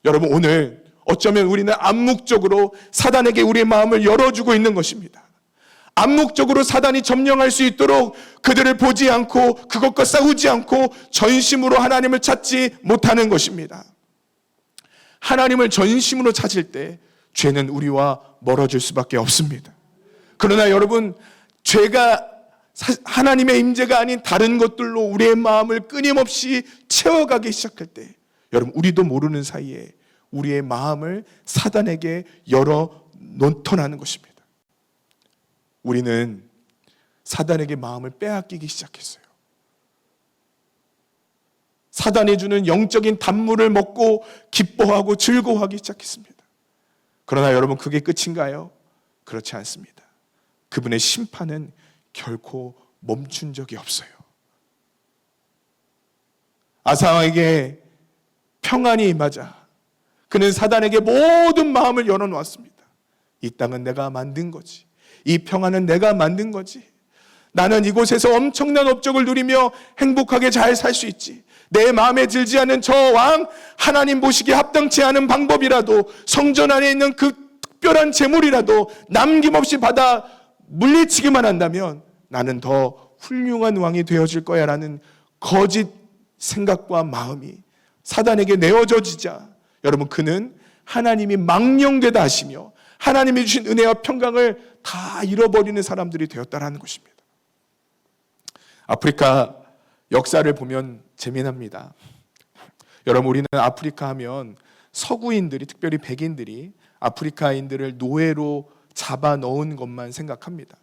여러분 오늘 어쩌면 우리는 암묵적으로 사단에게 우리의 마음을 열어주고 있는 것입니다. 암묵적으로 사단이 점령할 수 있도록 그들을 보지 않고 그것과 싸우지 않고 전심으로 하나님을 찾지 못하는 것입니다. 하나님을 전심으로 찾을 때 죄는 우리와 멀어질 수밖에 없습니다. 그러나 여러분 죄가 하나님의 임재가 아닌 다른 것들로 우리의 마음을 끊임없이 채워가기 시작할 때 여러분 우리도 모르는 사이에 우리의 마음을 사단에게 열어놓더라는 것입니다. 우리는 사단에게 마음을 빼앗기기 시작했어요. 사단이 주는 영적인 단물을 먹고 기뻐하고 즐거워하기 시작했습니다. 그러나 여러분 그게 끝인가요? 그렇지 않습니다. 그분의 심판은 결코 멈춘 적이 없어요. 아사왕에게 평안이 임하자 그는 사단에게 모든 마음을 열어놓았습니다. 이 땅은 내가 만든 거지. 이 평안은 내가 만든 거지. 나는 이곳에서 엄청난 업적을 누리며 행복하게 잘 살 수 있지. 내 마음에 들지 않는 저 왕, 하나님 보시기에 합당치 않은 방법이라도 성전 안에 있는 그 특별한 재물이라도 남김없이 받아 물리치기만 한다면 나는 더 훌륭한 왕이 되어질 거야 라는 거짓 생각과 마음이 사단에게 내어져지자 여러분 그는 하나님이 망령되다 하시며 하나님이 주신 은혜와 평강을 다 잃어버리는 사람들이 되었다라는 것입니다. 아프리카 역사를 보면 재미납니다. 여러분 우리는 아프리카 하면 서구인들이 특별히 백인들이 아프리카인들을 노예로 잡아 넣은 것만 생각합니다.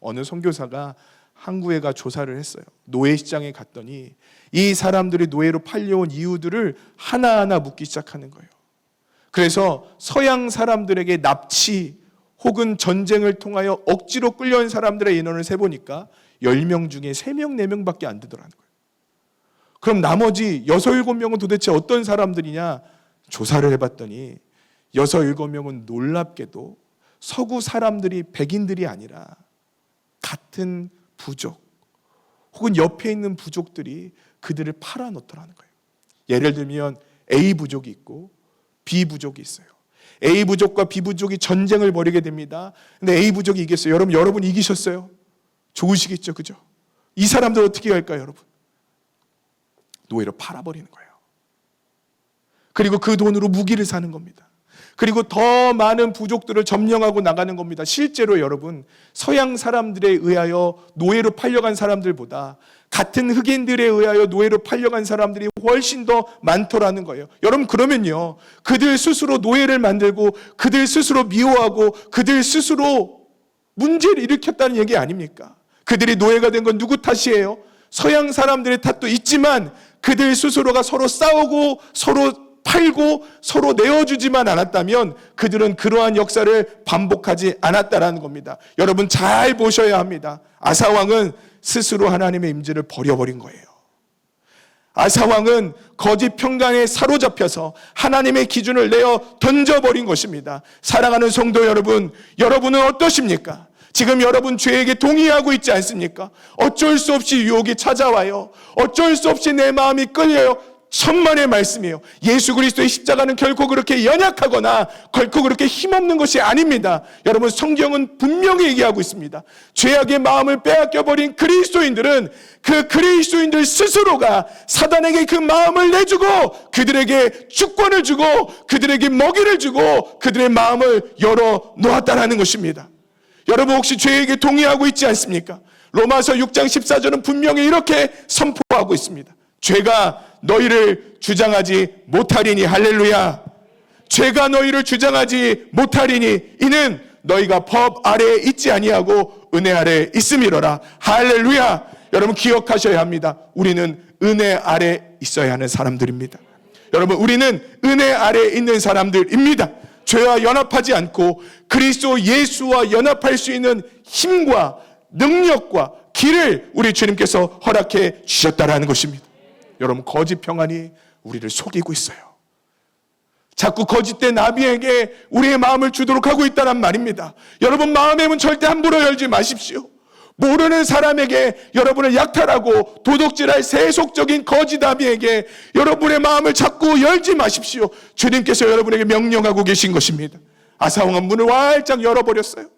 어느 선교사가 한국에 가 조사를 했어요. 노예 시장에 갔더니 이 사람들이 노예로 팔려온 이유들을 하나하나 묻기 시작하는 거예요. 그래서 서양 사람들에게 납치 혹은 전쟁을 통하여 억지로 끌려온 사람들의 인원을 세보니까 10명 중에 3명, 4명밖에 안 되더라는 거예요. 그럼 나머지 6, 7명은 도대체 어떤 사람들이냐 조사를 해봤더니 6, 7명은 놀랍게도 서구 사람들이 백인들이 아니라 같은 부족 혹은 옆에 있는 부족들이 그들을 팔아놓더라는 거예요. 예를 들면 A 부족이 있고 B 부족이 있어요. A 부족과 B 부족이 전쟁을 벌이게 됩니다. 근데 A 부족이 이겼어요. 여러분 이기셨어요? 좋으시겠죠, 그죠? 이 사람들 어떻게 할까요, 여러분? 노예로 팔아버리는 거예요. 그리고 그 돈으로 무기를 사는 겁니다. 그리고 더 많은 부족들을 점령하고 나가는 겁니다. 실제로 여러분 서양 사람들에 의하여 노예로 팔려간 사람들보다 같은 흑인들에 의하여 노예로 팔려간 사람들이 훨씬 더 많더라는 거예요. 여러분 그러면요 그들 스스로 노예를 만들고 그들 스스로 미워하고 그들 스스로 문제를 일으켰다는 얘기 아닙니까? 그들이 노예가 된 건 누구 탓이에요? 서양 사람들의 탓도 있지만 그들 스스로가 서로 싸우고 서로 팔고 서로 내어주지만 않았다면 그들은 그러한 역사를 반복하지 않았다라는 겁니다. 여러분 잘 보셔야 합니다. 아사왕은 스스로 하나님의 임재를 버려버린 거예요. 아사왕은 거짓 평강에 사로잡혀서 하나님의 기준을 내어 던져버린 것입니다. 사랑하는 성도 여러분, 여러분은 어떠십니까? 지금 여러분 죄에게 동의하고 있지 않습니까? 어쩔 수 없이 유혹이 찾아와요. 어쩔 수 없이 내 마음이 끌려요. 천만의 말씀이에요. 예수 그리스도의 십자가는 결코 그렇게 연약하거나 결코 그렇게 힘없는 것이 아닙니다. 여러분, 성경은 분명히 얘기하고 있습니다. 죄악의 마음을 빼앗겨버린 그리스도인들은 그 그리스도인들 스스로가 사단에게 그 마음을 내주고 그들에게 주권을 주고 그들에게 먹이를 주고 그들의 마음을 열어 놓았다는 것입니다. 여러분, 혹시 죄에게 동의하고 있지 않습니까? 로마서 6장 14절은 분명히 이렇게 선포하고 있습니다. 죄가 너희를 주장하지 못하리니, 할렐루야. 죄가 너희를 주장하지 못하리니 이는 너희가 법 아래에 있지 아니하고 은혜 아래에 있음이로라, 할렐루야. 여러분, 기억하셔야 합니다. 우리는 은혜 아래에 있어야 하는 사람들입니다. 여러분, 우리는 은혜 아래에 있는 사람들입니다. 죄와 연합하지 않고 그리스도 예수와 연합할 수 있는 힘과 능력과 길을 우리 주님께서 허락해 주셨다라는 것입니다. 여러분, 거짓 평안이 우리를 속이고 있어요. 자꾸 거짓된 나비에게 우리의 마음을 주도록 하고 있다는 말입니다. 여러분, 마음의 문 절대 함부로 열지 마십시오. 모르는 사람에게 여러분을 약탈하고 도둑질할 세속적인 거짓 나비에게 여러분의 마음을 자꾸 열지 마십시오. 주님께서 여러분에게 명령하고 계신 것입니다. 아사왕은 문을 활짝 열어버렸어요.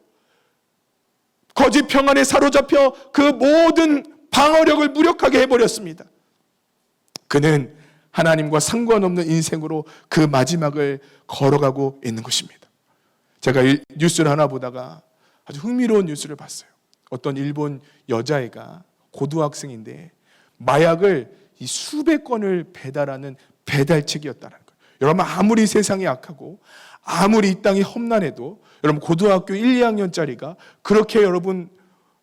거짓 평안에 사로잡혀 그 모든 방어력을 무력하게 해버렸습니다. 그는 하나님과 상관없는 인생으로 그 마지막을 걸어가고 있는 것입니다. 제가 뉴스를 하나 보다가 아주 흥미로운 뉴스를 봤어요. 어떤 일본 여자애가 고등학생인데 마약을 이 수백 건을 배달하는 배달책이었다는 거예요. 여러분, 아무리 세상이 악하고 아무리 이 땅이 험난해도 여러분, 고등학교 1, 2학년짜리가 그렇게 여러분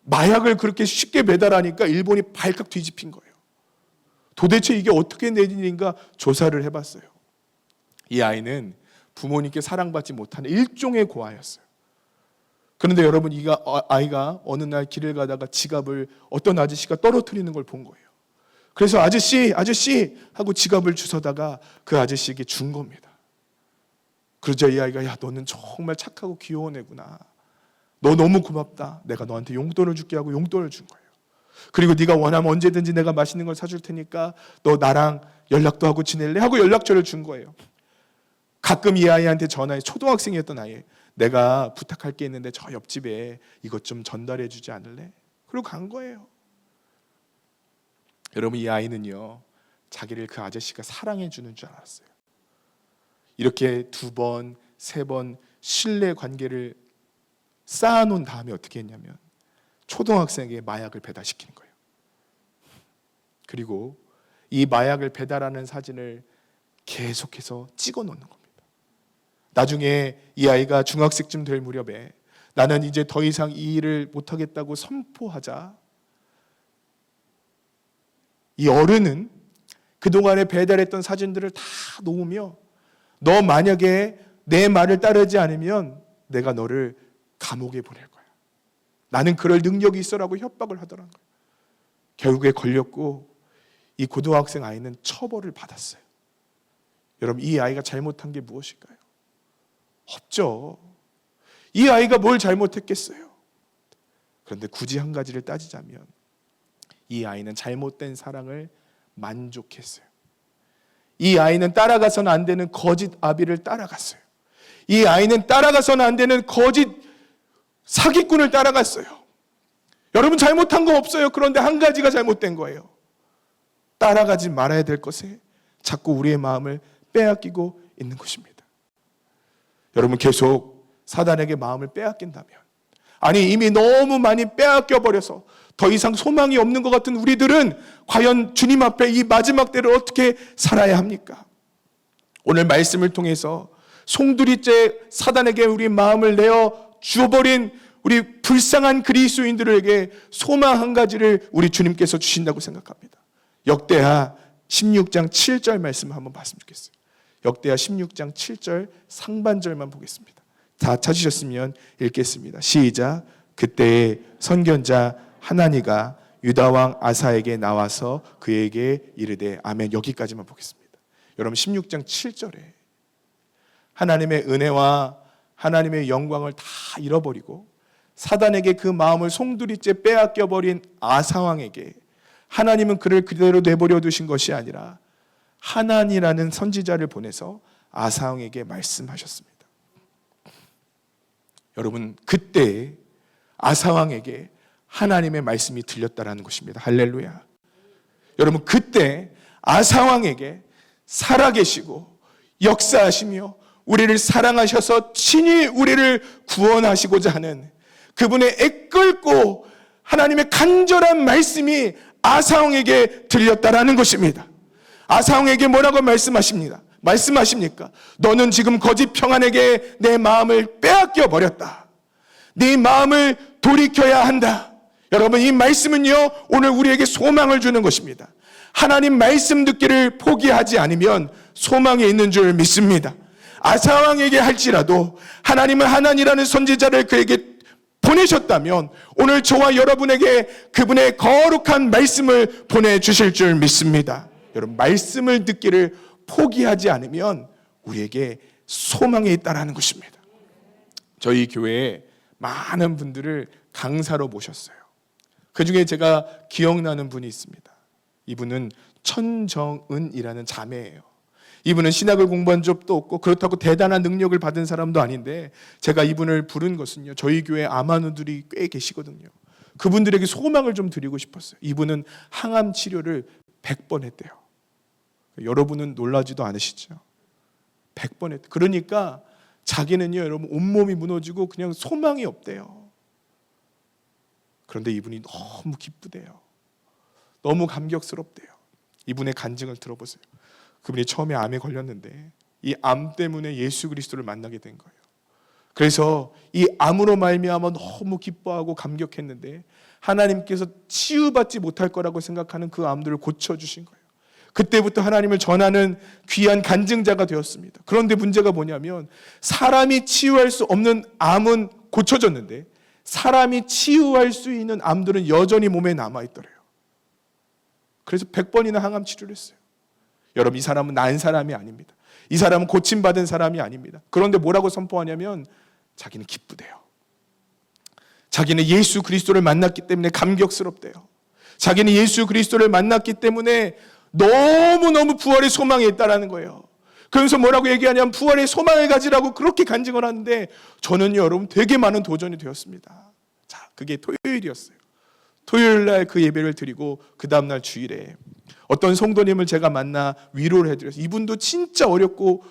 마약을 그렇게 쉽게 배달하니까 일본이 발칵 뒤집힌 거예요. 도대체 이게 어떻게 된 일인가 조사를 해봤어요. 이 아이는 부모님께 사랑받지 못하는 일종의 고아였어요. 그런데 여러분, 이 아이가 어느 날 길을 가다가 지갑을 어떤 아저씨가 떨어뜨리는 걸 본 거예요. 그래서 아저씨 하고 지갑을 주워다가 그 아저씨에게 준 겁니다. 그러자 이 아이가, 야, 너는 정말 착하고 귀여운 애구나. 너 너무 고맙다. 내가 너한테 용돈을 줄게 하고 용돈을 준 거예요. 그리고 네가 원하면 언제든지 내가 맛있는 걸 사줄 테니까 너 나랑 연락도 하고 지낼래? 하고 연락처를 준 거예요. 가끔 이 아이한테 전화해, 초등학생이었던 아이, 내가 부탁할 게 있는데 저 옆집에 이것 좀 전달해 주지 않을래? 그리고 간 거예요. 여러분, 이 아이는요, 자기를 그 아저씨가 사랑해 주는 줄 알았어요. 이렇게 2번, 3번 신뢰 관계를 쌓아놓은 다음에 어떻게 했냐면 초등학생에게 마약을 배달시키는 거예요. 그리고 이 마약을 배달하는 사진을 계속해서 찍어 놓는 겁니다. 나중에 이 아이가 중학생쯤 될 무렵에 나는 이제 더 이상 이 일을 못하겠다고 선포하자 이 어른은 그동안에 배달했던 사진들을 다 놓으며 너 만약에 내 말을 따르지 않으면 내가 너를 감옥에 보낼 거야. 나는 그럴 능력이 있어라고 협박을 하더라는 거예요. 결국에 걸렸고 이 고등학생 아이는 처벌을 받았어요. 여러분, 이 아이가 잘못한 게 무엇일까요? 없죠. 이 아이가 뭘 잘못했겠어요? 그런데 굳이 한 가지를 따지자면 이 아이는 잘못된 사랑을 만족했어요. 이 아이는 따라가서는 안 되는 거짓 아비를 따라갔어요. 이 아이는 따라가서는 안 되는 거짓 사기꾼을 따라갔어요. 여러분, 잘못한 거 없어요. 그런데 한 가지가 잘못된 거예요. 따라가지 말아야 될 것에 자꾸 우리의 마음을 빼앗기고 있는 것입니다. 여러분, 계속 사단에게 마음을 빼앗긴다면, 아니 이미 너무 많이 빼앗겨 버려서 더 이상 소망이 없는 것 같은 우리들은 과연 주님 앞에 이 마지막 때를 어떻게 살아야 합니까? 오늘 말씀을 통해서 송두리째 사단에게 우리 마음을 내어 주어버린 우리 불쌍한 그리스도인들에게 소망 한 가지를 우리 주님께서 주신다고 생각합니다. 역대하 16장 7절 말씀을 한번 봤으면 좋겠어요. 역대하 16장 7절 상반절만 보겠습니다. 다 찾으셨으면 읽겠습니다. 시작. 그때의 선견자 하나니가 유다 왕 아사에게 나와서 그에게 이르되 아멘. 여기까지만 보겠습니다. 여러분 16장 7절에 하나님의 은혜와 하나님의 영광을 다 잃어버리고 사단에게 그 마음을 송두리째 빼앗겨 버린 아사 왕에게 하나님은 그를 그대로 내버려 두신 것이 아니라 하나니라는 선지자를 보내서 아사 왕에게 말씀하셨습니다. 여러분 그때 아사 왕에게 하나님의 말씀이 들렸다라는 것입니다. 할렐루야. 여러분 그때 아사 왕에게 살아계시고 역사하시며 우리를 사랑하셔서 친히 우리를 구원하시고자 하는 그분의 애끓고 하나님의 간절한 말씀이 아사왕에게 들렸다라는 것입니다. 아사왕에게 뭐라고 말씀하십니까? 너는 지금 거짓 평안에게 내 마음을 빼앗겨 버렸다. 네 마음을 돌이켜야 한다. 여러분 이 말씀은요 오늘 우리에게 소망을 주는 것입니다. 하나님 말씀 듣기를 포기하지 않으면 소망이 있는 줄 믿습니다. 아사왕에게 할지라도 하나님은 하나니라는 선지자를 그에게 보내셨다면 오늘 저와 여러분에게 그분의 거룩한 말씀을 보내주실 줄 믿습니다. 여러분 말씀을 듣기를 포기하지 않으면 우리에게 소망이 있다는 것입니다. 저희 교회에 많은 분들을 강사로 모셨어요. 그 중에 제가 기억나는 분이 있습니다. 이분은 천정은이라는 자매예요. 이분은 신학을 공부한 적도 없고 그렇다고 대단한 능력을 받은 사람도 아닌데 제가 이분을 부른 것은요 저희 교회 아마누들이 꽤 계시거든요. 그분들에게 소망을 좀 드리고 싶었어요. 이분은 항암 치료를 100번 했대요. 여러분은 놀라지도 않으시죠? 100번 했대요. 그러니까 자기는요 여러분 온몸이 무너지고 그냥 소망이 없대요. 그런데 이분이 너무 기쁘대요. 너무 감격스럽대요. 이분의 간증을 들어보세요. 그분이 처음에 암에 걸렸는데 이 암 때문에 예수 그리스도를 만나게 된 거예요. 그래서 이 암으로 말미암아 너무 기뻐하고 감격했는데 하나님께서 치유받지 못할 거라고 생각하는 그 암들을 고쳐주신 거예요. 그때부터 하나님을 전하는 귀한 간증자가 되었습니다. 그런데 문제가 뭐냐면 사람이 치유할 수 없는 암은 고쳐졌는데 사람이 치유할 수 있는 암들은 여전히 몸에 남아있더래요. 그래서 100번이나 항암 치료를 했어요. 여러분 이 사람은 난 사람이 아닙니다. 이 사람은 고침받은 사람이 아닙니다. 그런데 뭐라고 선포하냐면 자기는 기쁘대요. 자기는 예수 그리스도를 만났기 때문에 감격스럽대요. 자기는 예수 그리스도를 만났기 때문에 너무너무 부활의 소망이 있다는 거예요. 그러면서 뭐라고 얘기하냐면 부활의 소망을 가지라고 그렇게 간증을 하는데 저는요 여러분 되게 많은 도전이 되었습니다. 자, 그게 토요일이었어요. 토요일 날 그 예배를 드리고 그 다음날 주일에 어떤 성도님을 제가 만나 위로를 해드렸어요. 이분도 진짜 어렵고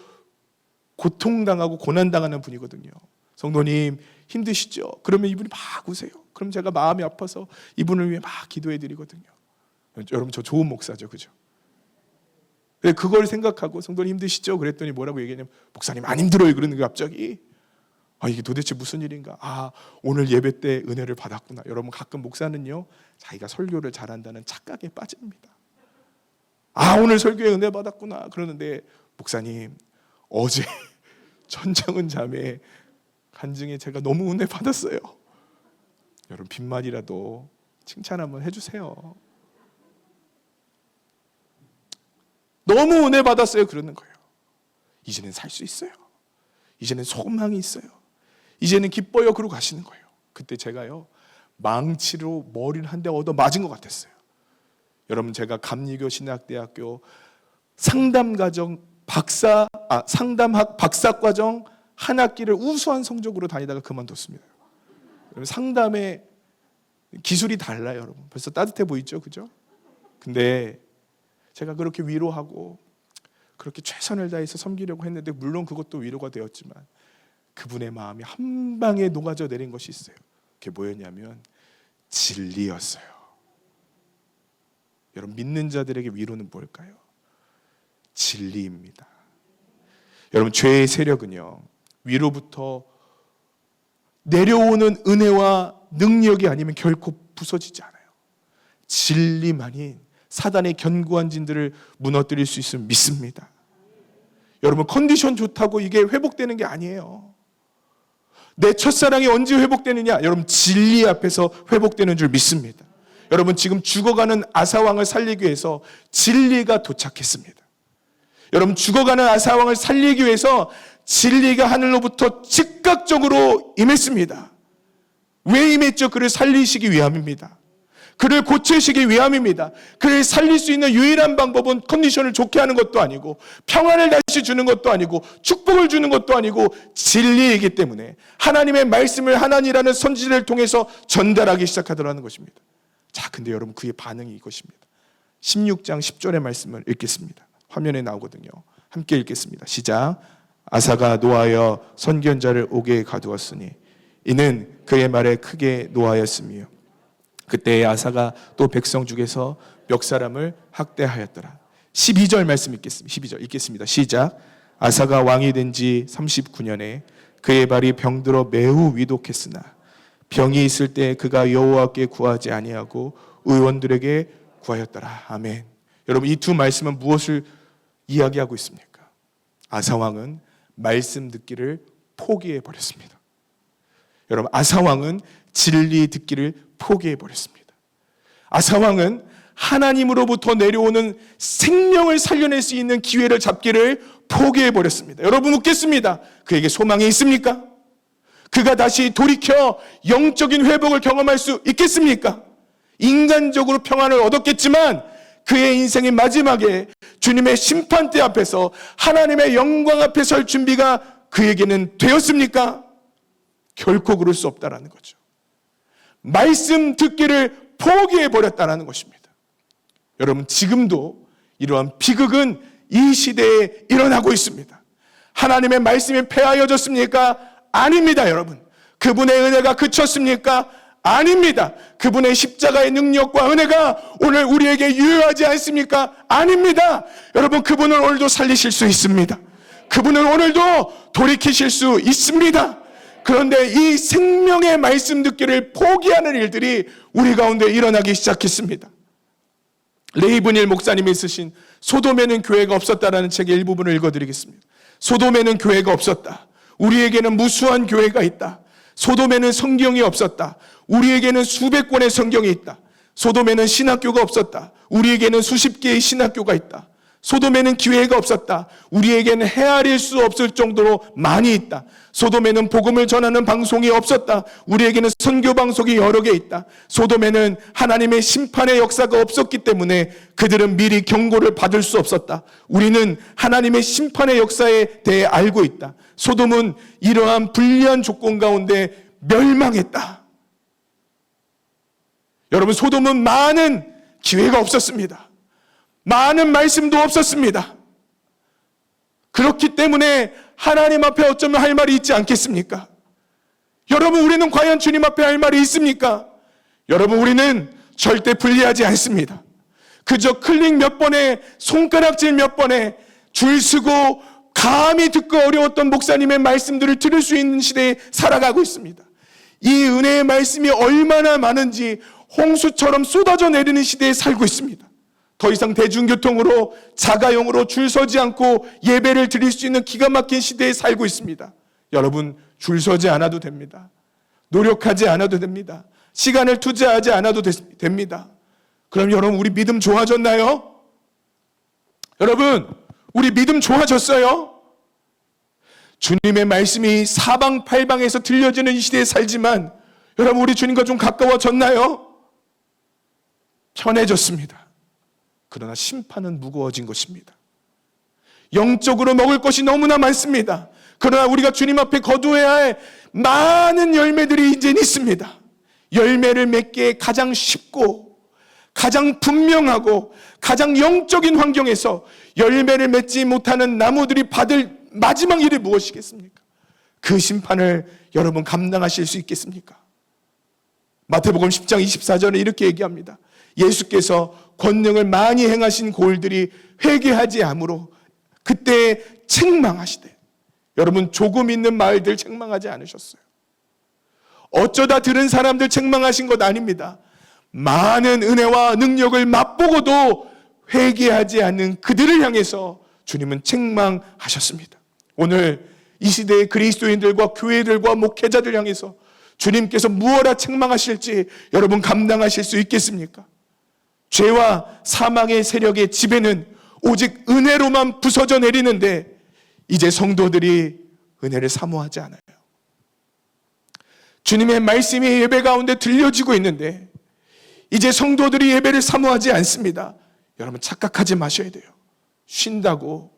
고통당하고 고난당하는 분이거든요. 성도님 힘드시죠? 그러면 이분이 막 우세요. 그럼 제가 마음이 아파서 이분을 위해 막 기도해드리거든요. 여러분 저 좋은 목사죠, 그죠? 그걸 생각하고 성도님 힘드시죠? 그랬더니 뭐라고 얘기하냐면 목사님 안 힘들어요. 그러는 거예요 갑자기. 이게 도대체 무슨 일인가? 오늘 예배 때 은혜를 받았구나. 여러분 가끔 목사는요 자기가 설교를 잘한다는 착각에 빠집니다. 오늘 설교에 은혜 받았구나 그러는데 목사님 어제 천정은 자매 간증에 제가 너무 은혜 받았어요. 여러분 빈말이라도 칭찬 한번 해주세요. 너무 은혜 받았어요 그러는 거예요. 이제는 살 수 있어요. 이제는 소망이 있어요. 이제는 기뻐요 그러고 가시는 거예요. 그때 제가요 망치로 머리를 한 대 얻어 맞은 것 같았어요. 여러분 제가 감리교 신학대학교 상담학 박사과정 한 학기를 우수한 성적으로 다니다가 그만뒀습니다. 상담의 기술이 달라요 여러분. 벌써 따뜻해 보이죠, 그죠? 근데 제가 그렇게 위로하고 그렇게 최선을 다해서 섬기려고 했는데 물론 그것도 위로가 되었지만 그분의 마음이 한 방에 녹아져 내린 것이 있어요. 그게 뭐였냐면 진리였어요. 여러분 믿는 자들에게 위로는 뭘까요? 진리입니다. 여러분 죄의 세력은요 위로부터 내려오는 은혜와 능력이 아니면 결코 부서지지 않아요. 진리만이 사단의 견고한 진들을 무너뜨릴 수 있음을 믿습니다. 여러분 컨디션 좋다고 이게 회복되는 게 아니에요. 내 첫사랑이 언제 회복되느냐? 여러분 진리 앞에서 회복되는 줄 믿습니다. 여러분 지금 죽어가는 아사왕을 살리기 위해서 진리가 도착했습니다. 여러분 죽어가는 아사왕을 살리기 위해서 진리가 하늘로부터 즉각적으로 임했습니다. 왜 임했죠? 그를 살리시기 위함입니다. 그를 고치시기 위함입니다. 그를 살릴 수 있는 유일한 방법은 컨디션을 좋게 하는 것도 아니고 평안을 다시 주는 것도 아니고 축복을 주는 것도 아니고 진리이기 때문에 하나님의 말씀을 하나님이라는 선지자를 통해서 전달하기 시작하더라는 것입니다. 자, 근데 여러분 그의 반응이 이것입니다. 16장 10절의 말씀을 읽겠습니다. 화면에 나오거든요. 함께 읽겠습니다. 시작. 아사가 노하여 선견자를 옥에 가두었으니 이는 그의 말에 크게 노하였으며 그때 아사가 또 백성 중에서 몇 사람을 학대하였더라. 12절 말씀 읽겠습니다. 12절 읽겠습니다. 시작. 아사가 왕이 된 지 39년에 그의 발이 병들어 매우 위독했으나 병이 있을 때 그가 여호와께 구하지 아니하고 의원들에게 구하였더라. 아멘. 여러분 이 두 말씀은 무엇을 이야기하고 있습니까? 아사 왕은 말씀 듣기를 포기해 버렸습니다. 여러분 아사 왕은 진리 듣기를 포기해 버렸습니다. 아사 왕은 하나님으로부터 내려오는 생명을 살려낼 수 있는 기회를 잡기를 포기해 버렸습니다. 여러분 묻겠습니다. 그에게 소망이 있습니까? 그가 다시 돌이켜 영적인 회복을 경험할 수 있겠습니까? 인간적으로 평안을 얻었겠지만 그의 인생의 마지막에 주님의 심판대 앞에서 하나님의 영광 앞에 설 준비가 그에게는 되었습니까? 결코 그럴 수 없다라는 거죠. 말씀 듣기를 포기해 버렸다는 것입니다. 여러분 지금도 이러한 비극은 이 시대에 일어나고 있습니다. 하나님의 말씀이 폐하여졌습니까? 아닙니다. 여러분 그분의 은혜가 그쳤습니까? 아닙니다. 그분의 십자가의 능력과 은혜가 오늘 우리에게 유효하지 않습니까? 아닙니다. 여러분 그분은 오늘도 살리실 수 있습니다. 그분은 오늘도 돌이키실 수 있습니다. 그런데 이 생명의 말씀 듣기를 포기하는 일들이 우리 가운데 일어나기 시작했습니다. 레이브닐 목사님이 쓰신 소돔에는 교회가 없었다라는 책의 일부분을 읽어드리겠습니다. 소돔에는 교회가 없었다. 우리에게는 무수한 교회가 있다. 소돔에는 성경이 없었다. 우리에게는 수백 권의 성경이 있다. 소돔에는 신학교가 없었다. 우리에게는 수십 개의 신학교가 있다. 소돔에는 기회가 없었다. 우리에게는 헤아릴 수 없을 정도로 많이 있다. 소돔에는 복음을 전하는 방송이 없었다. 우리에게는 선교 방송이 여러 개 있다. 소돔에는 하나님의 심판의 역사가 없었기 때문에 그들은 미리 경고를 받을 수 없었다. 우리는 하나님의 심판의 역사에 대해 알고 있다. 소돔은 이러한 불리한 조건 가운데 멸망했다. 여러분 소돔은 많은 기회가 없었습니다. 많은 말씀도 없었습니다. 그렇기 때문에 하나님 앞에 어쩌면 할 말이 있지 않겠습니까? 여러분 우리는 과연 주님 앞에 할 말이 있습니까? 여러분 우리는 절대 불리하지 않습니다. 그저 클릭 몇 번에 손가락질 몇 번에 줄 서고 감히 듣고 어려웠던 목사님의 말씀들을 들을 수 있는 시대에 살아가고 있습니다. 이 은혜의 말씀이 얼마나 많은지 홍수처럼 쏟아져 내리는 시대에 살고 있습니다. 더 이상 대중교통으로 자가용으로 줄 서지 않고 예배를 드릴 수 있는 기가 막힌 시대에 살고 있습니다. 여러분 줄 서지 않아도 됩니다. 노력하지 않아도 됩니다. 시간을 투자하지 않아도 됩니다. 그럼 여러분 우리 믿음 좋아졌나요? 여러분 우리 믿음 좋아졌어요? 주님의 말씀이 사방팔방에서 들려지는 이 시대에 살지만 여러분 우리 주님과 좀 가까워졌나요? 편해졌습니다. 그러나 심판은 무거워진 것입니다. 영적으로 먹을 것이 너무나 많습니다. 그러나 우리가 주님 앞에 거두어야 할 많은 열매들이 이제는 있습니다. 열매를 맺기에 가장 쉽고 가장 분명하고 가장 영적인 환경에서 열매를 맺지 못하는 나무들이 받을 마지막 일이 무엇이겠습니까? 그 심판을 여러분 감당하실 수 있겠습니까? 마태복음 10장 24절에 이렇게 얘기합니다. 예수께서 권능을 많이 행하신 고을들이 회개하지 아무로 그때 책망하시되, 여러분 조금 있는 마을들 책망하지 않으셨어요. 어쩌다 들은 사람들 책망하신 것 아닙니다. 많은 은혜와 능력을 맛보고도 회개하지 않는 그들을 향해서 주님은 책망하셨습니다. 오늘 이 시대의 그리스도인들과 교회들과 목회자들 향해서 주님께서 무엇라 책망하실지 여러분 감당하실 수 있겠습니까? 죄와 사망의 세력의 지배는 오직 은혜로만 부서져 내리는데 이제 성도들이 은혜를 사모하지 않아요. 주님의 말씀이 예배 가운데 들려지고 있는데 이제 성도들이 예배를 사모하지 않습니다. 여러분 착각하지 마셔야 돼요. 쉰다고,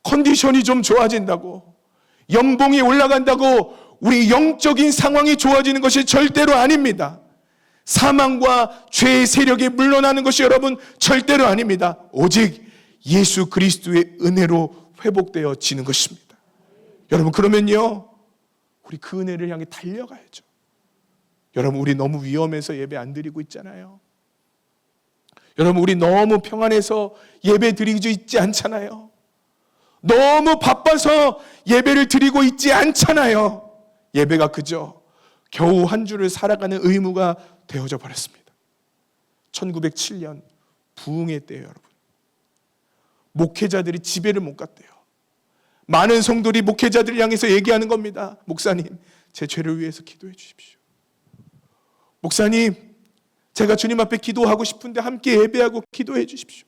컨디션이 좀 좋아진다고, 연봉이 올라간다고 우리 영적인 상황이 좋아지는 것이 절대로 아닙니다. 사망과 죄의 세력이 물러나는 것이 여러분 절대로 아닙니다. 오직 예수 그리스도의 은혜로 회복되어지는 것입니다. 여러분 그러면요, 우리 그 은혜를 향해 달려가야죠. 여러분 우리 너무 위험해서 예배 안 드리고 있잖아요. 여러분 우리 너무 평안해서 예배 드리고 있지 않잖아요. 너무 바빠서 예배를 드리고 있지 않잖아요. 예배가 그저 겨우 한 주를 살아가는 의무가 되어져 버렸습니다. 1907년 부흥회 때예요, 여러분. 목회자들이 집회를 못 갔대요. 많은 성도들이 목회자들을 향해서 얘기하는 겁니다. 목사님, 제 죄를 위해서 기도해 주십시오. 목사님, 제가 주님 앞에 기도하고 싶은데 함께 예배하고 기도해 주십시오.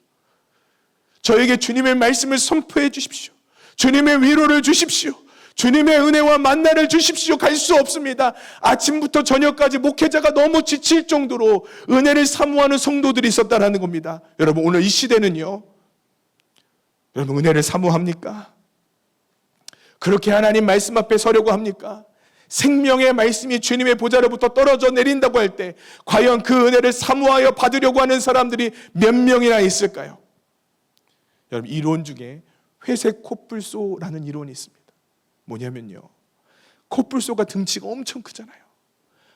저에게 주님의 말씀을 선포해 주십시오. 주님의 위로를 주십시오. 주님의 은혜와 만나를 주십시오. 갈 수 없습니다. 아침부터 저녁까지 목회자가 너무 지칠 정도로 은혜를 사모하는 성도들이 있었다는 겁니다. 여러분 오늘 이 시대는요, 여러분 은혜를 사모합니까? 그렇게 하나님 말씀 앞에 서려고 합니까? 생명의 말씀이 주님의 보좌로부터 떨어져 내린다고 할 때 과연 그 은혜를 사모하여 받으려고 하는 사람들이 몇 명이나 있을까요? 여러분 이론 중에 회색 코뿔소라는 이론이 있습니다. 뭐냐면요, 코뿔소가 등치가 엄청 크잖아요.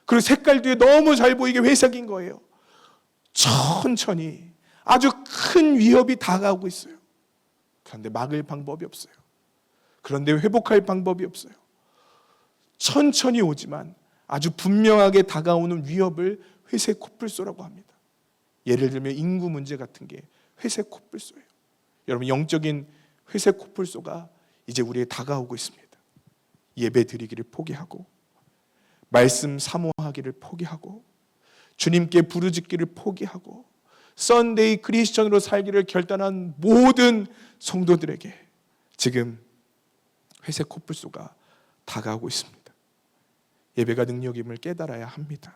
그리고 색깔도 너무 잘 보이게 회색인 거예요. 천천히 아주 큰 위협이 다가오고 있어요. 그런데 막을 방법이 없어요. 그런데 회복할 방법이 없어요. 천천히 오지만 아주 분명하게 다가오는 위협을 회색 코뿔소라고 합니다. 예를 들면 인구 문제 같은 게 회색 코뿔소예요. 여러분 영적인 회색 코뿔소가 이제 우리에게 다가오고 있습니다. 예배 드리기를 포기하고, 말씀 사모하기를 포기하고, 주님께 부르짖기를 포기하고, 썬데이 크리스천으로 살기를 결단한 모든 성도들에게 지금 회색 코뿔소가 다가오고 있습니다. 예배가 능력임을 깨달아야 합니다.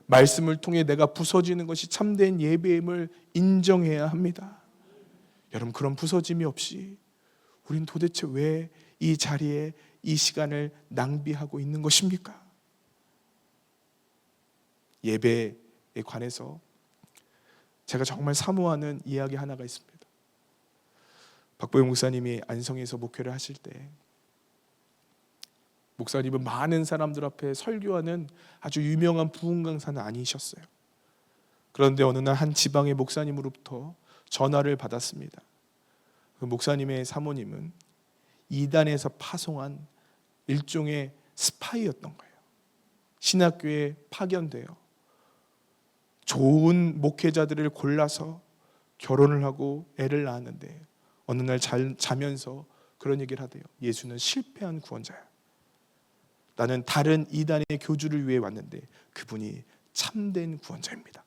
말씀을 통해 내가 부서지는 것이 참된 예배임을 인정해야 합니다. 여러분 그런 부서짐이 없이 우린 도대체 왜 이 자리에 이 시간을 낭비하고 있는 것입니까? 예배에 관해서 제가 정말 사모하는 이야기 하나가 있습니다. 박보영 목사님이 안성에서 목회를 하실 때 목사님은 많은 사람들 앞에 설교하는 아주 유명한 부흥 강사는 아니셨어요. 그런데 어느 날 한 지방의 목사님으로부터 전화를 받았습니다. 그 목사님의 사모님은 이단에서 파송한 일종의 스파이였던 거예요. 신학교에 파견되어 좋은 목회자들을 골라서 결혼을 하고 애를 낳았는데 어느 날 자면서 그런 얘기를 하대요. 예수는 실패한 구원자야. 나는 다른 이단의 교주를 위해 왔는데 그분이 참된 구원자입니다.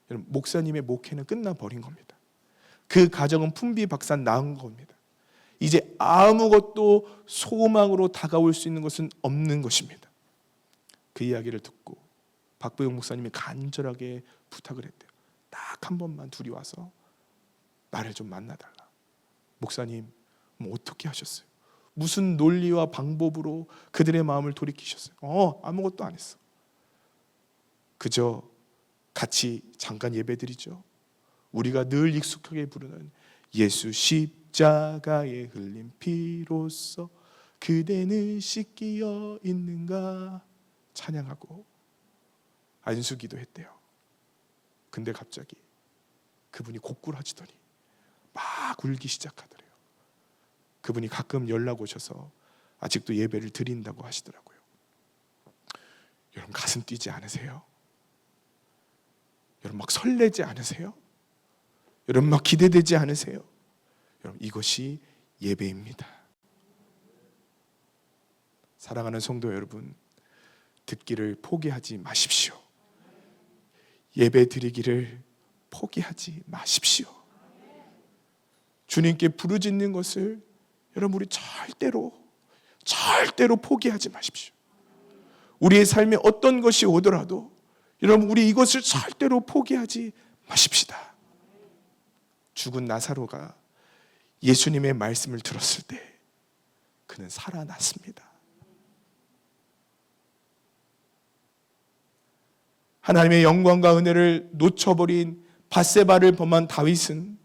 여러분 목사님의 목회는 끝나버린 겁니다. 그 가정은 풍비박산 나은 겁니다. 이제 아무것도 소망으로 다가올 수 있는 것은 없는 것입니다. 그 이야기를 듣고 박보영 목사님이 간절하게 부탁을 했대요. 딱 한 번만 둘이 와서 나를 좀 만나달라. 목사님 어떻게 하셨어요? 무슨 논리와 방법으로 그들의 마음을 돌이키셨어요? 아무것도 안 했어. 그저 같이 잠깐 예배드리죠. 우리가 늘 익숙하게 부르는 예수 십자가에 흘린 피로써 그대는 씻기어 있는가 찬양하고 안수기도 했대요. 근데 갑자기 그분이 고꾸라지더니 막 울기 시작하더래요. 그분이 가끔 연락 오셔서 아직도 예배를 드린다고 하시더라고요. 여러분 가슴 뛰지 않으세요? 여러분 막 설레지 않으세요? 여러분 막 기대되지 않으세요? 여러분 이것이 예배입니다. 사랑하는 성도 여러분, 듣기를 포기하지 마십시오. 예배 드리기를 포기하지 마십시오. 주님께 부르짖는 것을 여러분 우리 절대로 포기하지 마십시오. 우리의 삶에 어떤 것이 오더라도 여러분 우리 이것을 절대로 포기하지 마십시다. 죽은 나사로가 예수님의 말씀을 들었을 때 그는 살아났습니다. 하나님의 영광과 은혜를 놓쳐버린 밧세바를 범한 다윗은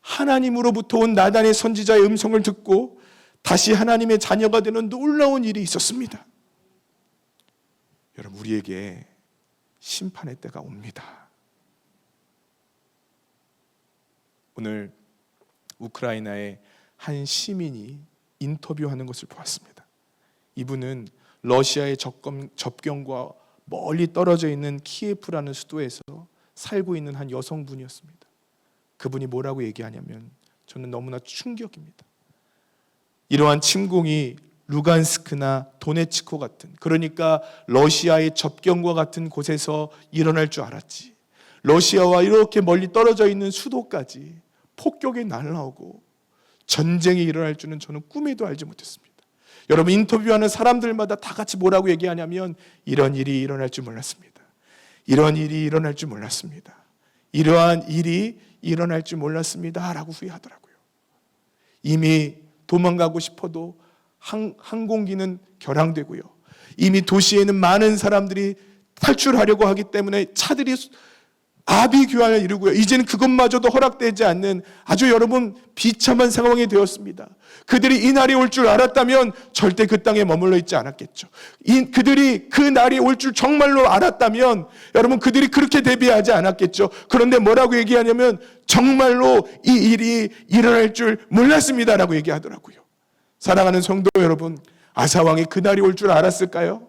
하나님으로부터 온 나단의 선지자의 음성을 듣고 다시 하나님의 자녀가 되는 놀라운 일이 있었습니다. 여러분 우리에게 심판의 때가 옵니다. 오늘 우크라이나의 한 시민이 인터뷰하는 것을 보았습니다. 이분은 러시아의 접경과 멀리 떨어져 있는 키예프라는 수도에서 살고 있는 한 여성분이었습니다. 그분이 뭐라고 얘기하냐면 저는 너무나 충격입니다. 이러한 침공이 루간스크나 도네츠코 같은, 그러니까 러시아의 접경과 같은 곳에서 일어날 줄 알았지, 러시아와 이렇게 멀리 떨어져 있는 수도까지 폭격이 날아오고 전쟁이 일어날 줄은 저는 꿈에도 알지 못했습니다. 여러분 인터뷰하는 사람들마다 다 같이 뭐라고 얘기하냐면 이런 일이 일어날 줄 몰랐습니다. 이런 일이 일어날 줄 몰랐습니다. 이러한 일이 일어날 줄 몰랐습니다 라고 후회하더라고요. 이미 도망가고 싶어도 항공기는 결항되고요. 이미 도시에는 많은 사람들이 탈출하려고 하기 때문에 차들이 아비규환을 이루고요. 이제는 그것마저도 허락되지 않는 아주 여러분 비참한 상황이 되었습니다. 그들이 이 날이 올 줄 알았다면 절대 그 땅에 머물러 있지 않았겠죠. 그들이 그 날이 올 줄 정말로 알았다면 여러분 그들이 그렇게 대비하지 않았겠죠. 그런데 뭐라고 얘기하냐면 정말로 이 일이 일어날 줄 몰랐습니다라고 얘기하더라고요. 사랑하는 성도 여러분, 아사왕이 그 날이 올 줄 알았을까요?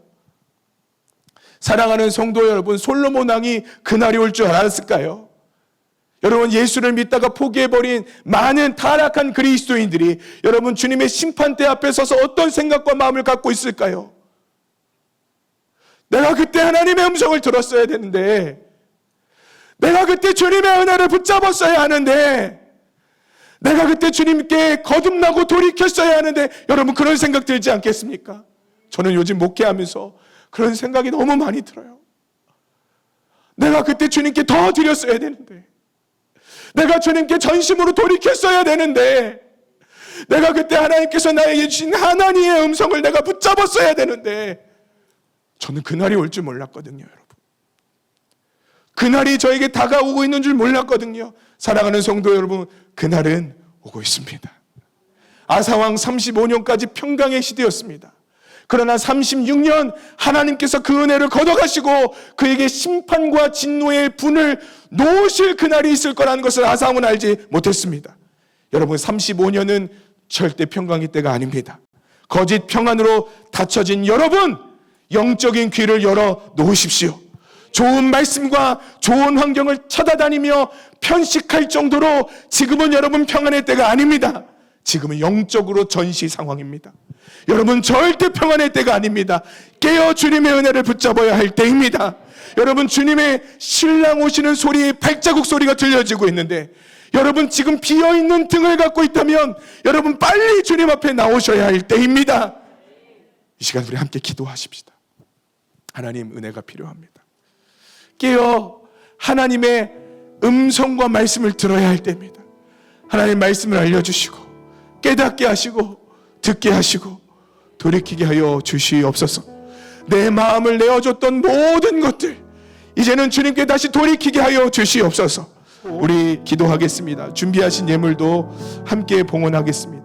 사랑하는 성도 여러분, 솔로몬 왕이 그날이 올 줄 알았을까요? 여러분 예수를 믿다가 포기해버린 많은 타락한 그리스도인들이 여러분 주님의 심판대 앞에 서서 어떤 생각과 마음을 갖고 있을까요? 내가 그때 하나님의 음성을 들었어야 되는데, 내가 그때 주님의 은혜를 붙잡았어야 하는데, 내가 그때 주님께 거듭나고 돌이켰어야 하는데, 여러분 그런 생각 들지 않겠습니까? 저는 요즘 목회하면서 그런 생각이 너무 많이 들어요. 내가 그때 주님께 더 드렸어야 되는데, 내가 주님께 전심으로 돌이켰어야 되는데, 내가 그때 하나님께서 나에게 주신 하나님의 음성을 내가 붙잡았어야 되는데, 저는 그날이 올 줄 몰랐거든요, 여러분. 그날이 저에게 다가오고 있는 줄 몰랐거든요. 사랑하는 성도 여러분, 그날은 오고 있습니다. 아사왕 35년까지 평강의 시대였습니다. 그러나 36년 하나님께서 그 은혜를 걷어가시고 그에게 심판과 진노의 분을 놓으실 그날이 있을 거라는 것을 아사왕은 알지 못했습니다. 여러분 35년은 절대 평강의 때가 아닙니다. 거짓 평안으로 닫혀진 여러분, 영적인 귀를 열어 놓으십시오. 좋은 말씀과 좋은 환경을 찾아다니며 편식할 정도로 지금은 여러분 평안의 때가 아닙니다. 지금은 영적으로 전시 상황입니다. 여러분 절대 평안의 때가 아닙니다. 깨어 주님의 은혜를 붙잡아야 할 때입니다. 여러분 주님의 신랑 오시는 소리, 발자국 소리가 들려지고 있는데, 여러분 지금 비어있는 등을 갖고 있다면 여러분 빨리 주님 앞에 나오셔야 할 때입니다. 이 시간 우리 함께 기도하십시다. 하나님 은혜가 필요합니다. 깨어 하나님의 음성과 말씀을 들어야 할 때입니다. 하나님 말씀을 알려주시고 깨닫게 하시고 듣게 하시고 돌이키게 하여 주시옵소서. 내 마음을 내어줬던 모든 것들 이제는 주님께 다시 돌이키게 하여 주시옵소서. 우리 기도하겠습니다. 준비하신 예물도 함께 봉헌하겠습니다.